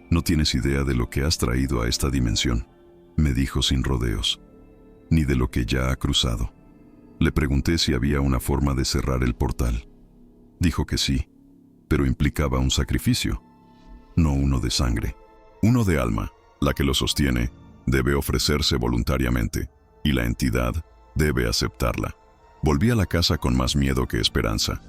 No tienes idea de lo que has traído a esta dimensión, me dijo sin rodeos, ni de lo que ya ha cruzado. Le pregunté si había una forma de cerrar el portal. Dijo que sí, pero implicaba un sacrificio. no uno de sangre. Uno de alma. La que lo sostiene debe ofrecerse voluntariamente y la entidad debe aceptarla. Volví a la casa con más miedo que esperanza.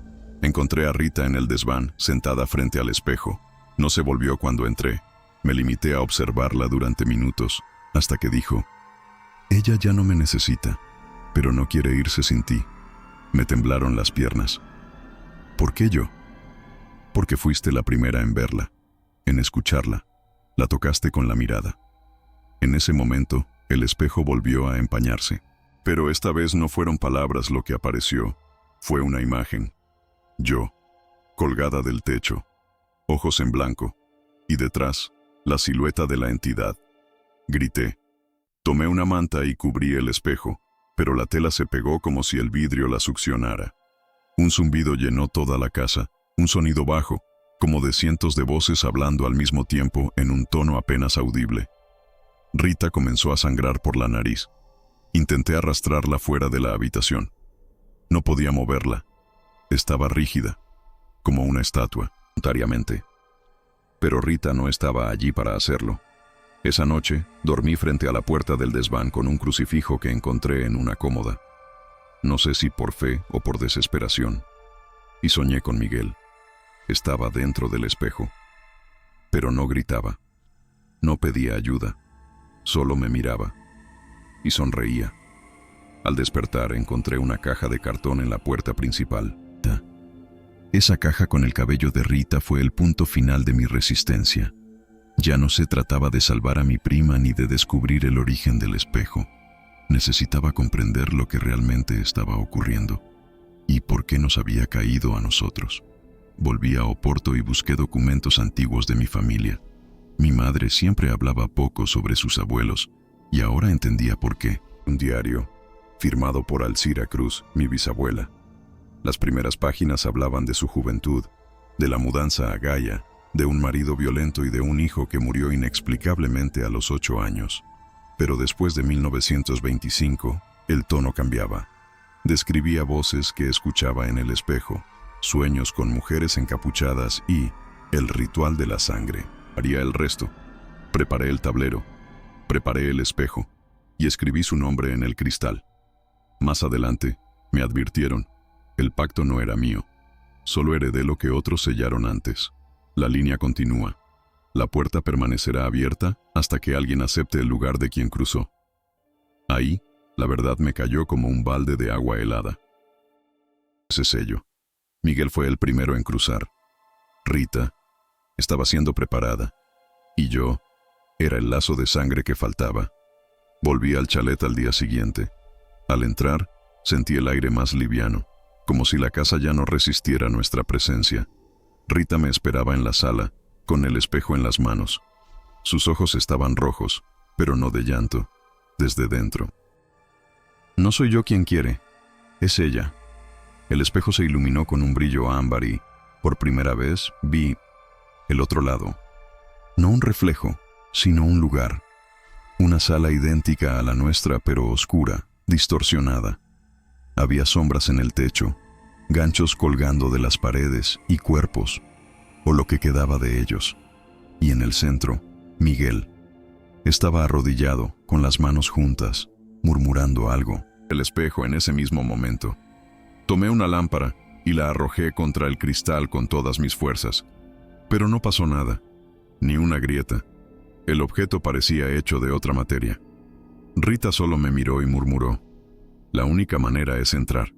Encontré a Rita en el desván, sentada frente al espejo. No se volvió cuando entré. Me limité a observarla durante minutos, hasta que dijo: «Ella ya no me necesita, pero no quiere irse sin ti». Me temblaron las piernas. ¿Por qué yo? Porque fuiste la primera en verla, en escucharla. La tocaste con la mirada. En ese momento, el espejo volvió a empañarse. Pero esta vez no fueron palabras lo que apareció, fue una imagen. Yo, colgada del techo, ojos en blanco, y detrás, la silueta de la entidad. Grité. Tomé una manta y cubrí el espejo, pero la tela se pegó como si el vidrio la succionara. Un zumbido llenó toda la casa, un sonido bajo, como de cientos de voces hablando al mismo tiempo en un tono apenas audible. Rita comenzó a sangrar por la nariz. Intenté arrastrarla fuera de la habitación. No podía moverla. Estaba rígida, como una estatua, voluntariamente. Pero Rita no estaba allí para hacerlo. Esa noche, dormí frente a la puerta del desván con un crucifijo que encontré en una cómoda. No sé si por fe o por desesperación. Y soñé con Miguel. Estaba dentro del espejo. Pero no gritaba. No pedía ayuda. Solo me miraba. Y sonreía. Al despertar encontré una caja de cartón en la puerta principal. Esa caja con el cabello de Rita fue el punto final de mi resistencia. Ya no se trataba de salvar a mi prima ni de descubrir el origen del espejo. Necesitaba comprender lo que realmente estaba ocurriendo y por qué nos había caído a nosotros. Volví a Oporto y busqué documentos antiguos de mi familia. Mi madre siempre hablaba poco sobre sus abuelos y ahora entendía por qué. Un diario, firmado por Alcira Cruz, mi bisabuela. Las primeras páginas hablaban de su juventud, de la mudanza a Gaia, de un marido violento y de un hijo que murió inexplicablemente a los 8 años. Pero después de 1925, el tono cambiaba. Describía voces que escuchaba en el espejo, sueños con mujeres encapuchadas y el ritual de la sangre. Haría el resto. Preparé el tablero, preparé el espejo y escribí su nombre en el cristal. Más adelante, me advirtieron, el pacto no era mío, solo heredé lo que otros sellaron antes. La línea continúa. La puerta permanecerá abierta hasta que alguien acepte el lugar de quien cruzó. Ahí, la verdad me cayó como un balde de agua helada. Ese sello. Miguel fue el primero en cruzar. Rita estaba siendo preparada. Y yo era el lazo de sangre que faltaba. Volví al chalet al día siguiente. Al entrar, sentí el aire más liviano, como si la casa ya no resistiera nuestra presencia. Rita me esperaba en la sala, con el espejo en las manos. Sus ojos estaban rojos, pero no de llanto, desde dentro. No soy yo quien quiere, es ella. El espejo se iluminó con un brillo ámbar y, por primera vez, vi el otro lado. No un reflejo, sino un lugar. Una sala idéntica a la nuestra, pero oscura, distorsionada. Había sombras en el techo, ganchos colgando de las paredes y cuerpos, o lo que quedaba de ellos. Y en el centro, Miguel. Estaba arrodillado, con las manos juntas, murmurando algo. El espejo en ese mismo momento. Tomé una lámpara y la arrojé contra el cristal con todas mis fuerzas. Pero no pasó nada, ni una grieta. El objeto parecía hecho de otra materia. Rita solo me miró y murmuró: «La única manera es entrar».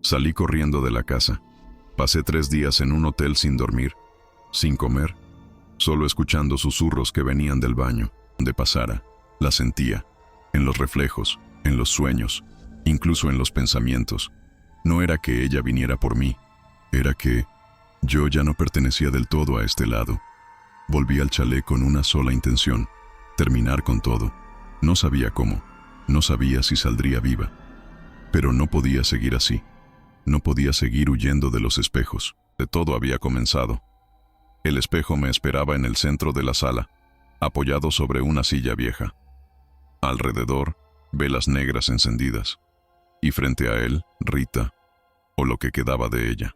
Salí corriendo de la casa. Pasé 3 días en un hotel sin dormir, sin comer, solo escuchando susurros que venían del baño. Donde pasara, la sentía, en los reflejos, en los sueños, incluso en los pensamientos. No era que ella viniera por mí, era que yo ya no pertenecía del todo a este lado. Volví al chalet con una sola intención: terminar con todo. No sabía cómo, no sabía si saldría viva. Pero no podía seguir así. No podía seguir huyendo de los espejos. De todo había comenzado. El espejo me esperaba en el centro de la sala, apoyado sobre una silla vieja. Alrededor, velas negras encendidas. Y frente a él, Rita, o lo que quedaba de ella.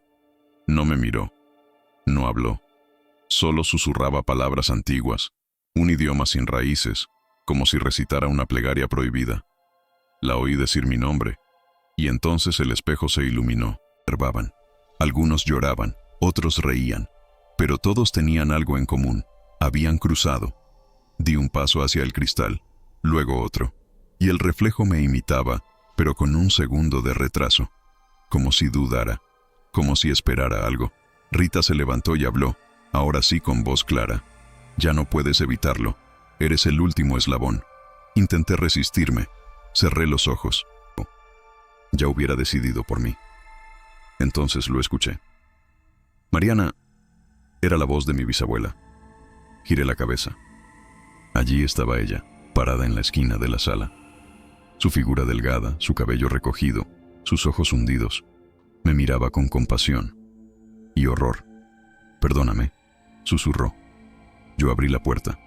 No me miró. No habló. Solo susurraba palabras antiguas, un idioma sin raíces, como si recitara una plegaria prohibida. La oí decir mi nombre, y entonces el espejo se iluminó. Observaban. Algunos lloraban, otros reían, pero todos tenían algo en común. Habían cruzado. Di un paso hacia el cristal, luego otro, y el reflejo me imitaba, pero con un segundo de retraso, como si dudara, como si esperara algo. Rita se levantó y habló, ahora sí con voz clara. Ya no puedes evitarlo, eres el último eslabón. Intenté resistirme, cerré los ojos. Ya hubiera decidido por mí. Entonces lo escuché. Mariana, era la voz de mi bisabuela. Giré la cabeza. Allí estaba ella, parada en la esquina de la sala. Su figura delgada, su cabello recogido, sus ojos hundidos. Me miraba con compasión y horror. Perdóname, susurró. Yo abrí la puerta.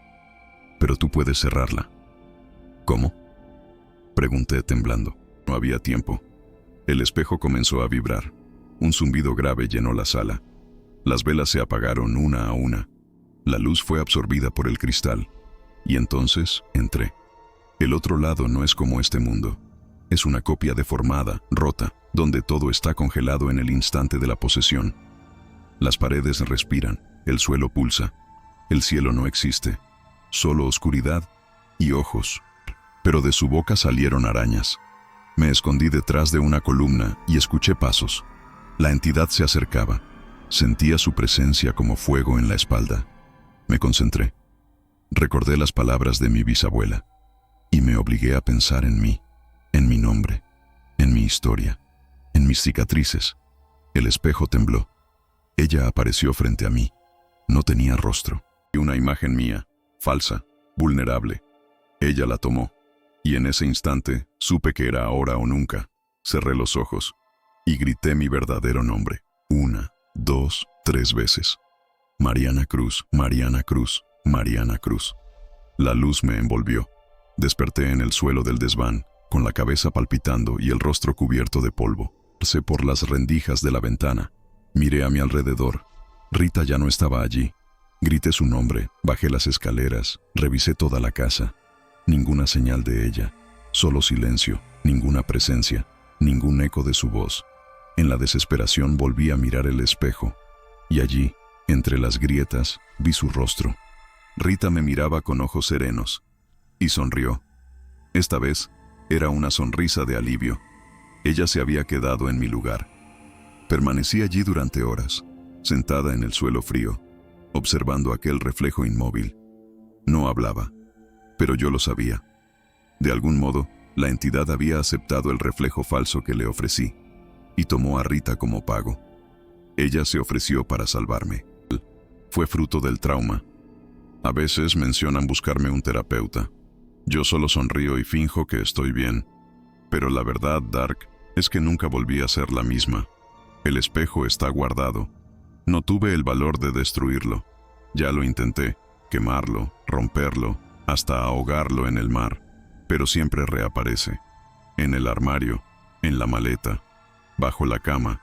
Pero tú puedes cerrarla. ¿Cómo? Pregunté temblando. No había tiempo. El espejo comenzó a vibrar. Un zumbido grave llenó la sala. Las velas se apagaron una a una. La luz fue absorbida por el cristal. Y entonces entré. El otro lado no es como este mundo. Es una copia deformada, rota, donde todo está congelado en el instante de la posesión. Las paredes respiran, el suelo pulsa. El cielo no existe. Solo oscuridad y ojos. Pero de su boca salieron arañas. Me escondí detrás de una columna y escuché pasos. La entidad se acercaba. Sentía su presencia como fuego en la espalda. Me concentré. Recordé las palabras de mi bisabuela y me obligué a pensar en mí, en mi nombre, en mi historia, en mis cicatrices. El espejo tembló. Ella apareció frente a mí. No tenía rostro. Y una imagen mía, falsa, vulnerable. Ella la tomó. Y en ese instante supe que era ahora o nunca. Cerré los ojos y grité mi verdadero nombre. 1, 2, 3 veces. Mariana Cruz, Mariana Cruz, Mariana Cruz. La luz me envolvió. Desperté en el suelo del desván, con la cabeza palpitando y el rostro cubierto de polvo. Pasé por las rendijas de la ventana. Miré a mi alrededor. Rita ya no estaba allí. Grité su nombre, bajé las escaleras, revisé toda la casa. Ninguna señal de ella. Solo silencio, ninguna presencia, ningún eco de su voz. En la desesperación volví a mirar el espejo. Y allí, entre las grietas, vi su rostro. Rita me miraba con ojos serenos. Y sonrió. Esta vez, era una sonrisa de alivio. Ella se había quedado en mi lugar. Permanecí allí durante horas, sentada en el suelo frío, observando aquel reflejo inmóvil. No hablaba, pero yo lo sabía. De algún modo, la entidad había aceptado el reflejo falso que le ofrecí, y tomó a Rita como pago. Ella se ofreció para salvarme. Fue fruto del trauma. A veces mencionan buscarme un terapeuta. Yo solo sonrío y finjo que estoy bien. Pero la verdad, Dark, es que nunca volví a ser la misma. El espejo está guardado. No tuve el valor de destruirlo. Ya lo intenté, quemarlo, romperlo, hasta ahogarlo en el mar. Pero siempre reaparece. En el armario, en la maleta, bajo la cama.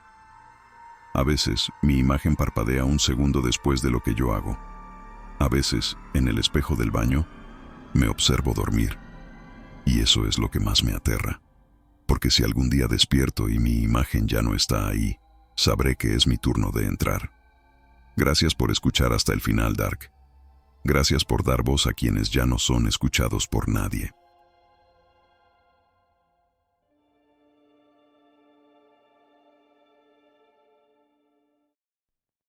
A veces, mi imagen parpadea un segundo después de lo que yo hago. A veces, en el espejo del baño, me observo dormir. Y eso es lo que más me aterra. Porque si algún día despierto y mi imagen ya no está ahí, sabré que es mi turno de entrar. Gracias por escuchar hasta el final, Dark. Gracias por dar voz a quienes ya no son escuchados por nadie.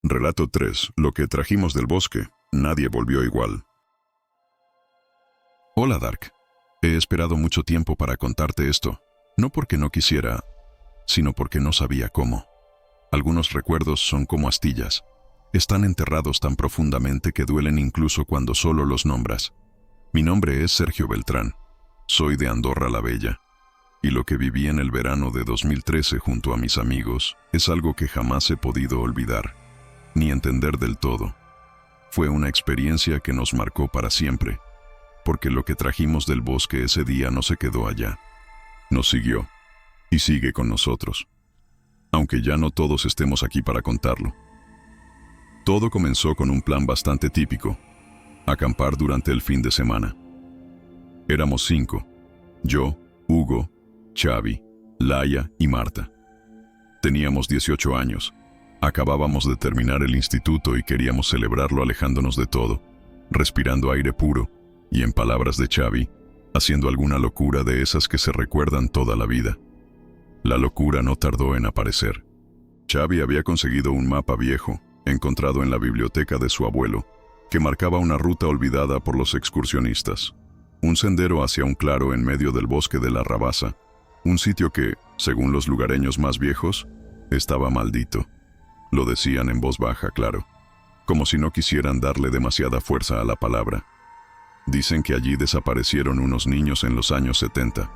Relato 3. Lo que trajimos del bosque. Nadie volvió igual. Hola, Dark. He esperado mucho tiempo para contarte esto. No porque no quisiera, sino porque no sabía cómo. Algunos recuerdos son como astillas. Están enterrados tan profundamente que duelen incluso cuando solo los nombras. Mi nombre es Sergio Beltrán. Soy de Andorra la Bella. Y lo que viví en el verano de 2013 junto a mis amigos es algo que jamás he podido olvidar, ni entender del todo. Fue una experiencia que nos marcó para siempre, porque lo que trajimos del bosque ese día no se quedó allá. Nos siguió, y sigue con nosotros, aunque ya no todos estemos aquí para contarlo. Todo comenzó con un plan bastante típico: acampar durante el fin de semana. Éramos 5: yo, Hugo, Xavi, Laia y Marta. Teníamos 18 años. Acabábamos de terminar el instituto y queríamos celebrarlo alejándonos de todo, respirando aire puro y, en palabras de Xavi, haciendo alguna locura de esas que se recuerdan toda la vida. La locura no tardó en aparecer. Xavi había conseguido un mapa viejo, encontrado en la biblioteca de su abuelo, que marcaba una ruta olvidada por los excursionistas. Un sendero hacia un claro en medio del bosque de la Rabasa, un sitio que, según los lugareños más viejos, estaba maldito. Lo decían en voz baja, claro, como si no quisieran darle demasiada fuerza a la palabra. Dicen que allí desaparecieron unos niños en los años 70.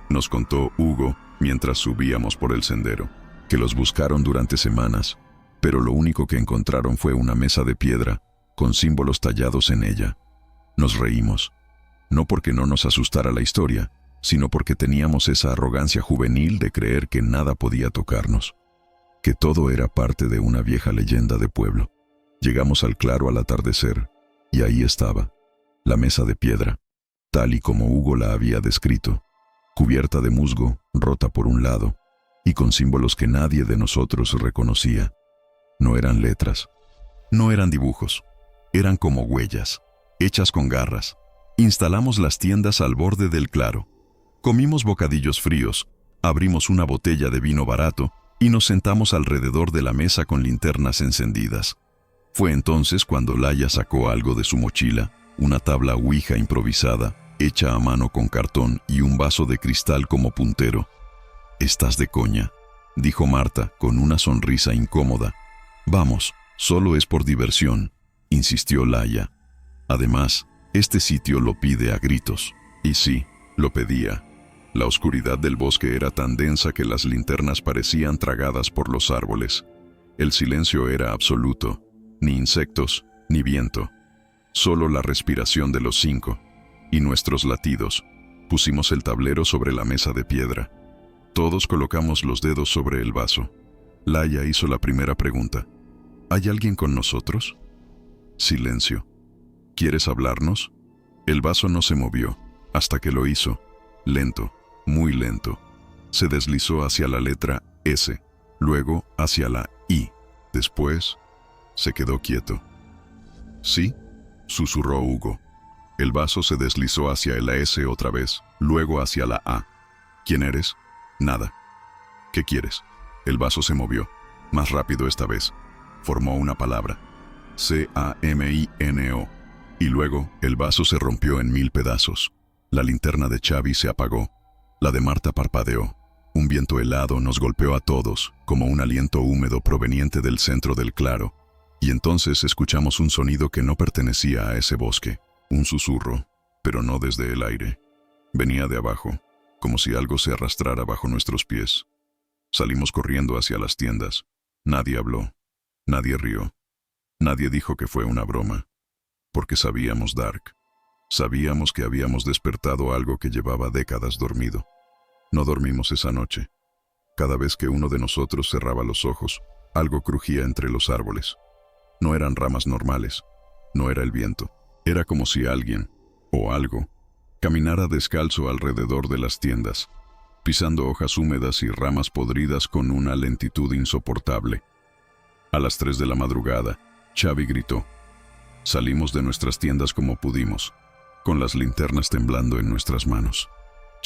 Nos contó Hugo mientras subíamos por el sendero, que los buscaron durante semanas, pero lo único que encontraron fue una mesa de piedra con símbolos tallados en ella. Nos reímos, no porque no nos asustara la historia, sino porque teníamos esa arrogancia juvenil de creer que nada podía tocarnos, que todo era parte de una vieja leyenda de pueblo. Llegamos al claro al atardecer, y ahí estaba, la mesa de piedra, tal y como Hugo la había descrito, cubierta de musgo, rota por un lado, y con símbolos que nadie de nosotros reconocía. No eran letras, no eran dibujos, eran como huellas, hechas con garras. Instalamos las tiendas al borde del claro. Comimos bocadillos fríos, abrimos una botella de vino barato y nos sentamos alrededor de la mesa con linternas encendidas. Fue entonces cuando Laia sacó algo de su mochila, una tabla ouija improvisada, hecha a mano con cartón y un vaso de cristal como puntero. «Estás de coña», dijo Marta con una sonrisa incómoda. «Vamos, solo es por diversión», insistió Laia. Además, este sitio lo pide a gritos. Y sí, lo pedía. La oscuridad del bosque era tan densa que las linternas parecían tragadas por los árboles. El silencio era absoluto, ni insectos, ni viento. Solo la respiración de los 5 y nuestros latidos. Pusimos el tablero sobre la mesa de piedra. Todos colocamos los dedos sobre el vaso. Laia hizo la primera pregunta. ¿Hay alguien con nosotros? Silencio. ¿Quieres hablarnos? El vaso no se movió, hasta que lo hizo. Lento, muy lento. Se deslizó hacia la letra S, luego hacia la I. Después, se quedó quieto. ¿Sí?, susurró Hugo. El vaso se deslizó hacia la S otra vez, luego hacia la A. ¿Quién eres? Nada. ¿Qué quieres? El vaso se movió, más rápido esta vez. Formó una palabra. C-A-M-I-N-O. Y luego, el vaso se rompió en 1000 pedazos. La linterna de Xavi se apagó. La de Marta parpadeó. Un viento helado nos golpeó a todos, como un aliento húmedo proveniente del centro del claro. Y entonces escuchamos un sonido que no pertenecía a ese bosque. Un susurro, pero no desde el aire. Venía de abajo, como si algo se arrastrara bajo nuestros pies. Salimos corriendo hacia las tiendas. Nadie habló. Nadie rió. Nadie dijo que fue una broma. Porque sabíamos, Dark. Sabíamos que habíamos despertado algo que llevaba décadas dormido. No dormimos esa noche. Cada vez que uno de nosotros cerraba los ojos, algo crujía entre los árboles. No eran ramas normales. No era el viento. Era como si alguien, o algo, caminara descalzo alrededor de las tiendas, pisando hojas húmedas y ramas podridas con una lentitud insoportable. A las 3 de la madrugada, Xavi gritó. Salimos de nuestras tiendas como pudimos, con las linternas temblando en nuestras manos.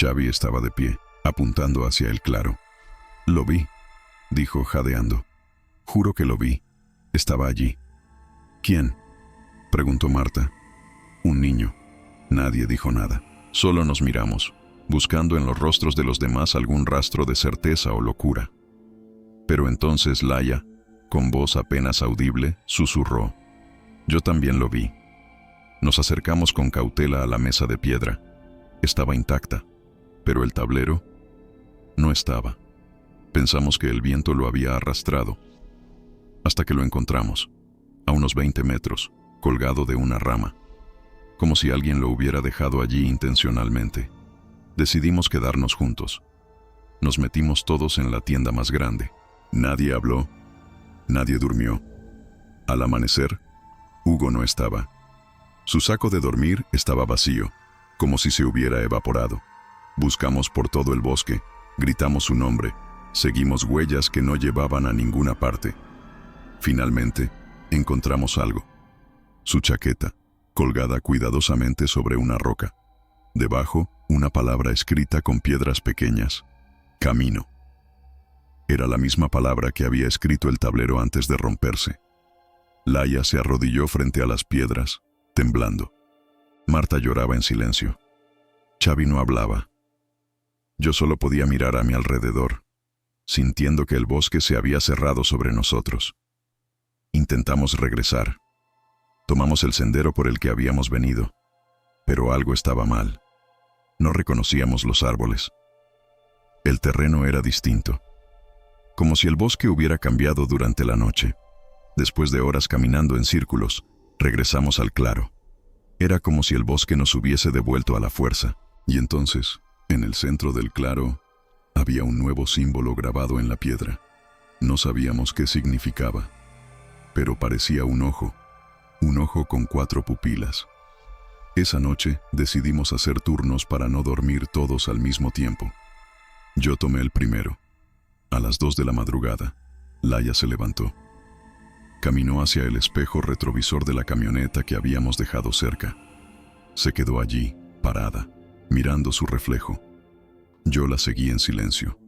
Xavi estaba de pie, apuntando hacia el claro. «Lo vi», dijo jadeando. «Juro que lo vi. Estaba allí». «¿Quién?», preguntó Marta. «Un niño». Nadie dijo nada. Solo nos miramos, buscando en los rostros de los demás algún rastro de certeza o locura. Pero entonces Laia, con voz apenas audible, susurró. «Yo también lo vi». Nos acercamos con cautela a la mesa de piedra. Estaba intacta, pero el tablero no estaba. Pensamos que el viento lo había arrastrado, hasta que lo encontramos, a unos 20 metros, colgado de una rama, como si alguien lo hubiera dejado allí intencionalmente. Decidimos quedarnos juntos. Nos metimos todos en la tienda más grande. Nadie habló, nadie durmió. Al amanecer, Hugo no estaba. Su saco de dormir estaba vacío, como si se hubiera evaporado. Buscamos por todo el bosque, gritamos su nombre, seguimos huellas que no llevaban a ninguna parte. Finalmente, encontramos algo. Su chaqueta, colgada cuidadosamente sobre una roca. Debajo, una palabra escrita con piedras pequeñas. Camino. Era la misma palabra que había escrito el tablero antes de romperse. Laia se arrodilló frente a las piedras, temblando. Marta lloraba en silencio. Xavi no hablaba. Yo solo podía mirar a mi alrededor, sintiendo que el bosque se había cerrado sobre nosotros. Intentamos regresar. Tomamos el sendero por el que habíamos venido, pero algo estaba mal. No reconocíamos los árboles. El terreno era distinto, como si el bosque hubiera cambiado durante la noche. Después de horas caminando en círculos, regresamos al claro. Era como si el bosque nos hubiese devuelto a la fuerza. Y entonces, en el centro del claro, había un nuevo símbolo grabado en la piedra. No sabíamos qué significaba, pero parecía un ojo con 4 pupilas. Esa noche decidimos hacer turnos para no dormir todos al mismo tiempo. Yo tomé el primero. A las 2 de la madrugada, Laia se levantó. Caminó hacia el espejo retrovisor de la camioneta que habíamos dejado cerca. Se quedó allí, parada, mirando su reflejo. Yo la seguí en silencio.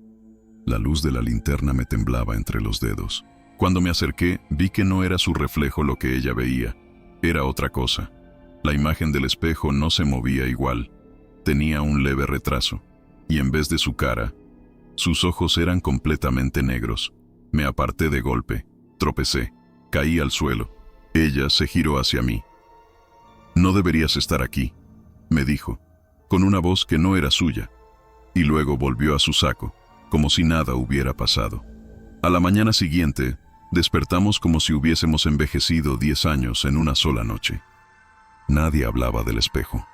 La luz de la linterna me temblaba entre los dedos. Cuando me acerqué, vi que no era su reflejo lo que ella veía. Era otra cosa. La imagen del espejo no se movía igual. Tenía un leve retraso. Y en vez de su cara, sus ojos eran completamente negros. Me aparté de golpe. Tropecé. Caí al suelo. Ella se giró hacia mí. «No deberías estar aquí», me dijo, con una voz que no era suya. Y luego volvió a su saco, como si nada hubiera pasado. A la mañana siguiente, despertamos como si hubiésemos envejecido 10 años en una sola noche. Nadie hablaba del espejo.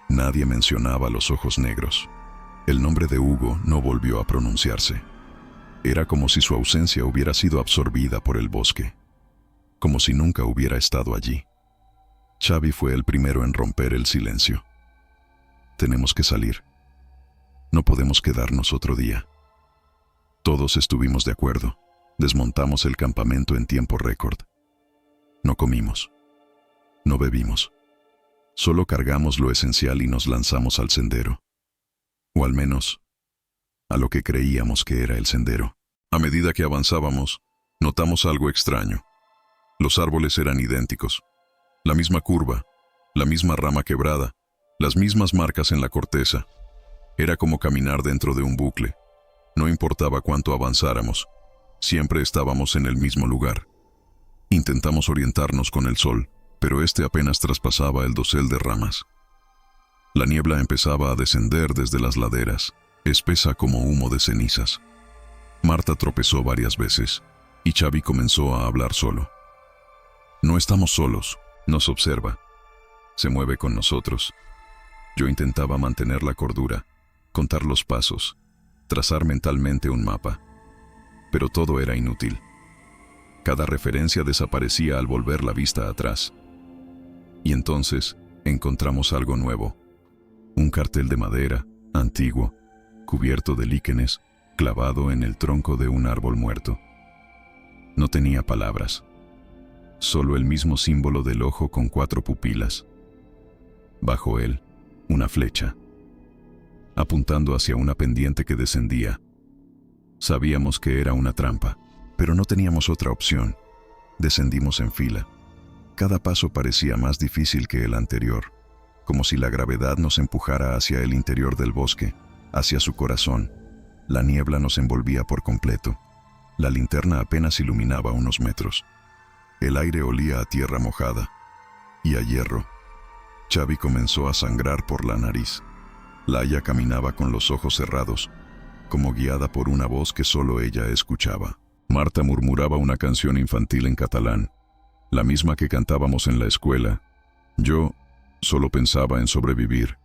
Nadie mencionaba los ojos negros. El nombre de Hugo no volvió a pronunciarse. Era como si su ausencia hubiera sido absorbida por el bosque. Como si nunca hubiera estado allí. Xavi fue el primero en romper el silencio. «Tenemos que salir. No podemos quedarnos otro día». Todos estuvimos de acuerdo. Desmontamos el campamento en tiempo récord. No comimos. No bebimos. Solo cargamos lo esencial y nos lanzamos al sendero. O al menos, a lo que creíamos que era el sendero. A medida que avanzábamos, notamos algo extraño. Los árboles eran idénticos. La misma curva, la misma rama quebrada, las mismas marcas en la corteza. Era como caminar dentro de un bucle. No importaba cuánto avanzáramos, siempre estábamos en el mismo lugar. Intentamos orientarnos con el sol, pero este apenas traspasaba el dosel de ramas. La niebla empezaba a descender desde las laderas, espesa como humo de cenizas. Marta tropezó varias veces, y Xavi comenzó a hablar solo. «No estamos solos», nos observa. Se mueve con nosotros. Yo intentaba mantener la cordura, contar los pasos, trazar mentalmente un mapa. Pero todo era inútil. Cada referencia desaparecía al volver la vista atrás. Y entonces encontramos algo nuevo. Un cartel de madera, antiguo, cubierto de líquenes, clavado en el tronco de un árbol muerto. No tenía palabras. Solo el mismo símbolo del ojo con 4 pupilas. Bajo él, una flecha, apuntando hacia una pendiente que descendía. Sabíamos que era una trampa, pero no teníamos otra opción. Descendimos en fila. Cada paso parecía más difícil que el anterior, como si la gravedad nos empujara hacia el interior del bosque, hacia su corazón. La niebla nos envolvía por completo. La linterna apenas iluminaba unos metros. El aire olía a tierra mojada y a hierro. Xavi comenzó a sangrar por la nariz. Laia caminaba con los ojos cerrados, como guiada por una voz que solo ella escuchaba. Marta murmuraba una canción infantil en catalán, la misma que cantábamos en la escuela. Yo solo pensaba en sobrevivir.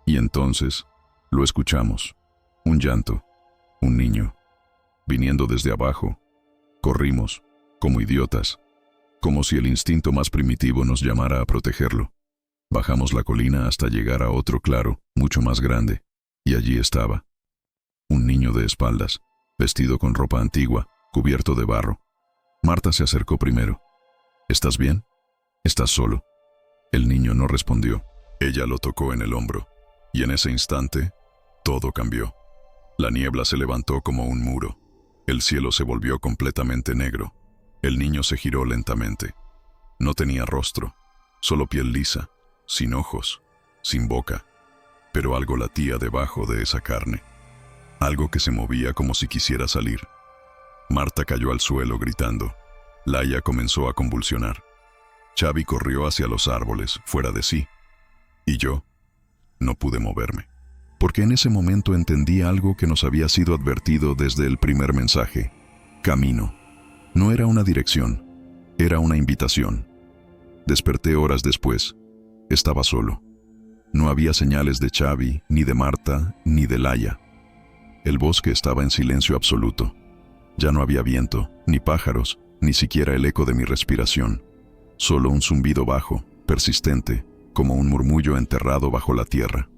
Y entonces lo escuchamos. Un llanto, un niño, viniendo desde abajo. Corrimos, como idiotas. como si el instinto más primitivo nos llamara a protegerlo. Bajamos la colina hasta llegar a otro claro, mucho más grande, y allí estaba. Un niño de espaldas, vestido con ropa antigua, cubierto de barro. Marta se acercó primero. ¿Estás bien? ¿Estás solo? El niño no respondió. Ella lo tocó en el hombro, y en ese instante, todo cambió. La niebla se levantó como un muro. El cielo se volvió completamente negro. El niño se giró lentamente. No tenía rostro, solo piel lisa, sin ojos, sin boca, pero algo latía debajo de esa carne. Algo que se movía como si quisiera salir. Marta cayó al suelo gritando. Laia comenzó a convulsionar. Xavi corrió hacia los árboles, fuera de sí. Y yo no pude moverme, porque en ese momento entendí algo que nos había sido advertido desde el primer mensaje. Camino. No era una dirección, era una invitación. Desperté horas después. Estaba solo. No había señales de Xavi, ni de Marta, ni de Laia. El bosque estaba en silencio absoluto. Ya no había viento, ni pájaros, ni siquiera el eco de mi respiración. Solo un zumbido bajo, persistente, como un murmullo enterrado bajo la tierra.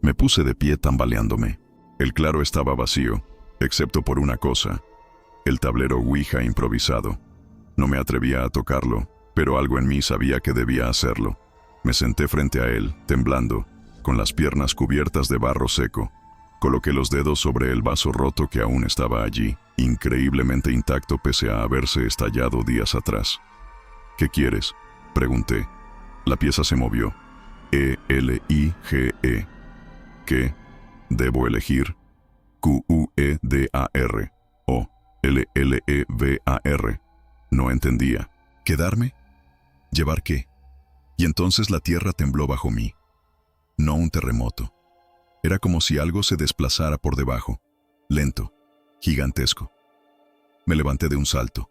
Me puse de pie tambaleándome. El claro estaba vacío, excepto por una cosa: el tablero Ouija improvisado. No me atrevía a tocarlo, pero algo en mí sabía que debía hacerlo. Me senté frente a él, temblando, con las piernas cubiertas de barro seco. Coloqué los dedos sobre el vaso roto que aún estaba allí, increíblemente intacto pese a haberse estallado días atrás. ¿Qué quieres?, pregunté. La pieza se movió. E-L-I-G-E. ¿Qué? ¿Debo elegir? Q-U-E-D-A-R. O L-L-E-V-A-R. No entendía. ¿Quedarme? ¿Llevar qué? Y entonces la tierra tembló bajo mí. No un terremoto. Era como si algo se desplazara por debajo, lento, gigantesco. Me levanté de un salto.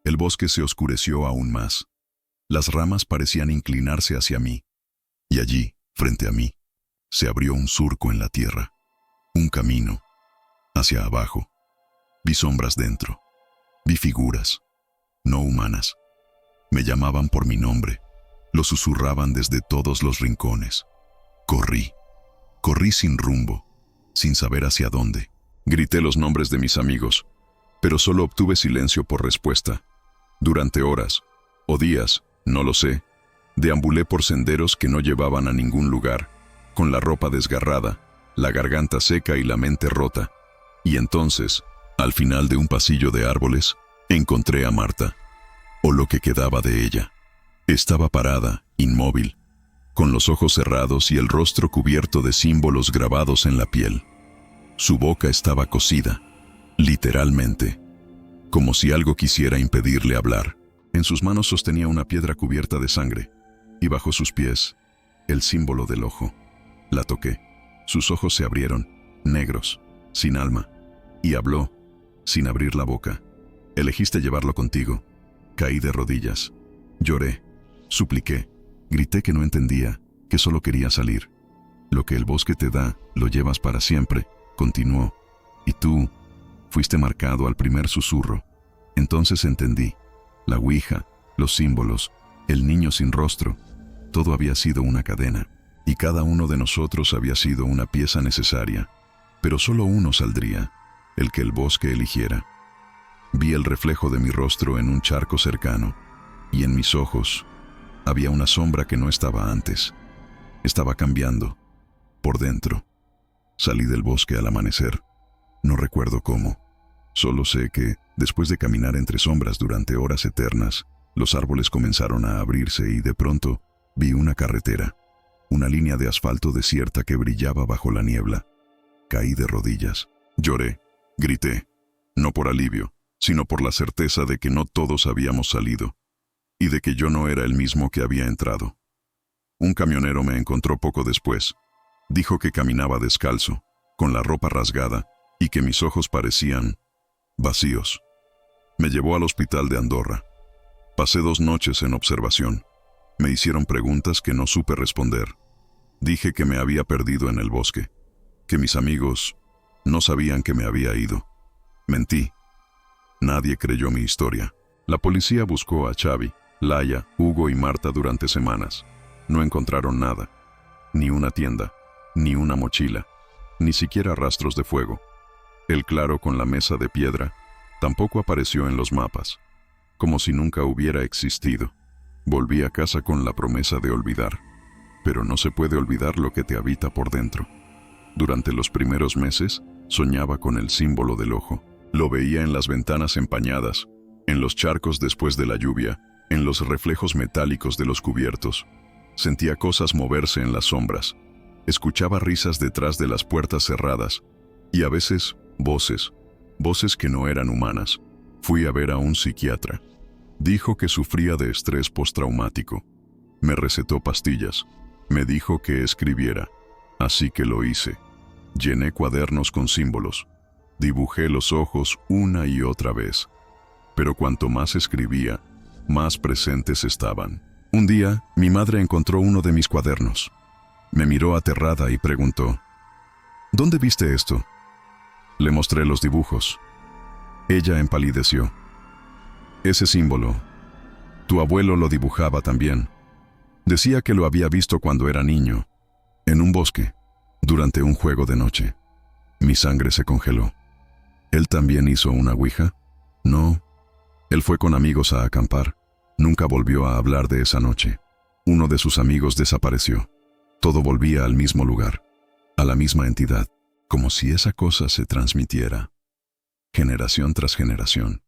El bosque se oscureció aún más. Las ramas parecían inclinarse hacia mí. Y allí, frente a mí, se abrió un surco en la tierra. Un camino. Hacia abajo. Vi sombras dentro. Vi figuras. No humanas. Me llamaban por mi nombre. Lo susurraban desde todos los rincones. Corrí. Corrí sin rumbo, sin saber hacia dónde. Grité los nombres de mis amigos, pero solo obtuve silencio por respuesta. Durante horas, o días, no lo sé, deambulé por senderos que no llevaban a ningún lugar, con la ropa desgarrada, la garganta seca y la mente rota. Y entonces, al final de un pasillo de árboles, encontré a Marta, o lo que quedaba de ella. Estaba parada, inmóvil, con los ojos cerrados y el rostro cubierto de símbolos grabados en la piel. Su boca estaba cosida, literalmente, como si algo quisiera impedirle hablar. En sus manos sostenía una piedra cubierta de sangre, y bajo sus pies, el símbolo del ojo. La toqué. Sus ojos se abrieron, negros, sin alma, y habló, sin abrir la boca. Elegiste llevarlo contigo. Caí de rodillas. Lloré. Supliqué. Grité que no entendía, que solo quería salir. Lo que el bosque te da, lo llevas para siempre, continuó. Y tú, fuiste marcado al primer susurro. Entonces entendí. La ouija, los símbolos, el niño sin rostro, todo había sido una cadena. Y cada uno de nosotros había sido una pieza necesaria. Pero solo uno saldría, el que el bosque eligiera. Vi el reflejo de mi rostro en un charco cercano, y en mis ojos había una sombra que no estaba antes. Estaba cambiando, por dentro. Salí del bosque al amanecer. No recuerdo cómo. Solo sé que, después de caminar entre sombras durante horas eternas, los árboles comenzaron a abrirse y de pronto vi una carretera, una línea de asfalto desierta que brillaba bajo la niebla. Caí de rodillas. Lloré, grité, no por alivio, sino por la certeza de que no todos habíamos salido, y de que yo no era el mismo que había entrado. Un camionero me encontró poco después. Dijo que caminaba descalzo, con la ropa rasgada, y que mis ojos parecían vacíos. Me llevó al hospital de Andorra. Pasé 2 noches en observación. Me hicieron preguntas que no supe responder. Dije que me había perdido en el bosque, que mis amigos no sabían que me había ido. Mentí. Nadie creyó mi historia. La policía buscó a Xavi, Laia, Hugo y Marta durante semanas. No encontraron nada. Ni una tienda, ni una mochila, ni siquiera rastros de fuego. El claro con la mesa de piedra tampoco apareció en los mapas, como si nunca hubiera existido. Volví a casa con la promesa de olvidar, pero no se puede olvidar lo que te habita por dentro. Durante los primeros meses, soñaba con el símbolo del ojo. Lo veía en las ventanas empañadas, en los charcos después de la lluvia, en los reflejos metálicos de los cubiertos. Sentía cosas moverse en las sombras. Escuchaba risas detrás de las puertas cerradas, y a veces voces que no eran humanas. Fui a ver a un psiquiatra. Dijo que sufría de estrés postraumático. Me recetó pastillas. Me dijo que escribiera. Así que lo hice. Llené cuadernos con símbolos. Dibujé los ojos una y otra vez. Pero cuanto más escribía, más presentes estaban. Un día, mi madre encontró uno de mis cuadernos. Me miró aterrada y preguntó: ¿Dónde viste esto? Le mostré los dibujos. Ella empalideció. Ese símbolo, tu abuelo lo dibujaba también. Decía que lo había visto cuando era niño, en un bosque, durante un juego de noche. Mi sangre se congeló. ¿Él también hizo una ouija? No. Él fue con amigos a acampar. Nunca volvió a hablar de esa noche. Uno de sus amigos desapareció. Todo volvía al mismo lugar, a la misma entidad, como si esa cosa se transmitiera, generación tras generación.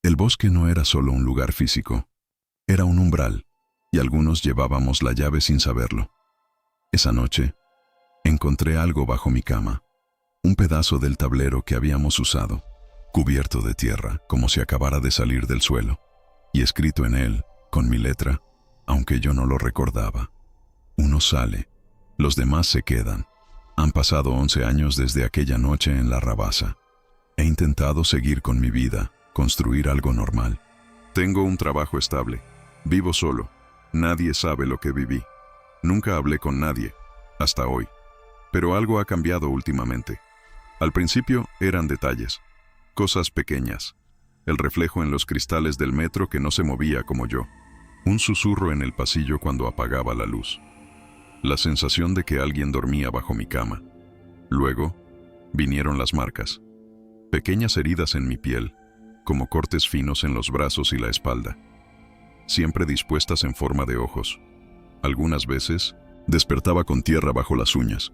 El bosque no era solo un lugar físico, era un umbral, y algunos llevábamos la llave sin saberlo. Esa noche, encontré algo bajo mi cama, un pedazo del tablero que habíamos usado, cubierto de tierra, como si acabara de salir del suelo, y escrito en él, con mi letra, aunque yo no lo recordaba: uno sale, los demás se quedan. Han pasado 11 años desde aquella noche en la Rabasa. He intentado seguir con mi vida, construir algo normal. Tengo un trabajo estable, vivo solo, nadie sabe lo que viví. Nunca hablé con nadie, hasta hoy. Pero algo ha cambiado últimamente. Al principio eran detalles, cosas pequeñas. El reflejo en los cristales del metro que no se movía como yo. Un susurro en el pasillo cuando apagaba la luz. La sensación de que alguien dormía bajo mi cama. Luego, vinieron las marcas. Pequeñas heridas en mi piel, como cortes finos en los brazos y la espalda. Siempre dispuestas en forma de ojos. Algunas veces, despertaba con tierra bajo las uñas,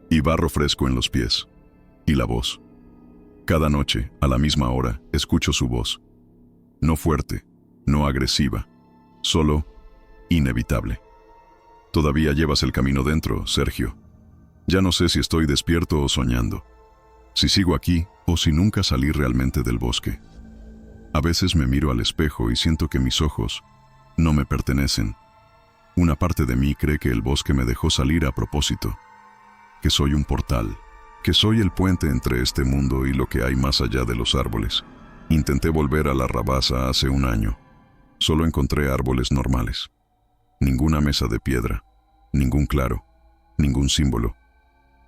y barro fresco en los pies. Y la voz. Cada noche, a la misma hora, escucho su voz. No fuerte, no agresiva, solo inevitable. Todavía llevas el camino dentro, Sergio. Ya no sé si estoy despierto o soñando, si sigo aquí o si nunca salí realmente del bosque. A veces me miro al espejo y siento que mis ojos no me pertenecen. Una parte de mí cree que el bosque me dejó salir a propósito, que soy un portal, que soy el puente entre este mundo y lo que hay más allá de los árboles. Intenté volver a la Rabasa hace un año. Solo encontré árboles normales. Ninguna mesa de piedra, ningún claro, ningún símbolo.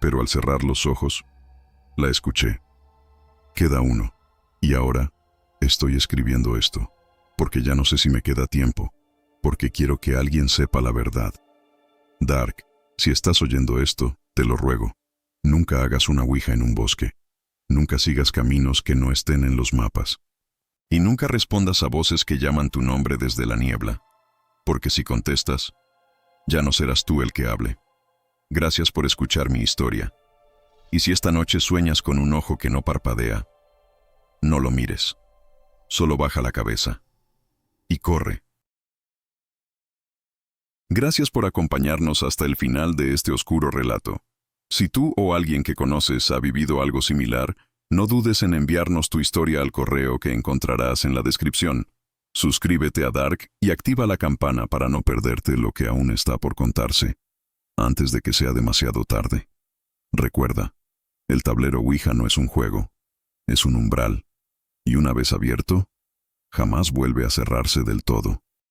Pero al cerrar los ojos, la escuché. Queda uno. Y ahora estoy escribiendo esto, porque ya no sé si me queda tiempo, porque quiero que alguien sepa la verdad. Dark, si estás oyendo esto, te lo ruego. Nunca hagas una ouija en un bosque. Nunca sigas caminos que no estén en los mapas. Y nunca respondas a voces que llaman tu nombre desde la niebla. Porque si contestas, ya no serás tú el que hable. Gracias por escuchar mi historia. Y si esta noche sueñas con un ojo que no parpadea, no lo mires. Solo baja la cabeza. Y corre. Gracias por acompañarnos hasta el final de este oscuro relato. Si tú o alguien que conoces ha vivido algo similar, no dudes en enviarnos tu historia al correo que encontrarás en la descripción. Suscríbete a Dark y activa la campana para no perderte lo que aún está por contarse, antes de que sea demasiado tarde. Recuerda, el tablero Ouija no es un juego, es un umbral, y una vez abierto, jamás vuelve a cerrarse del todo.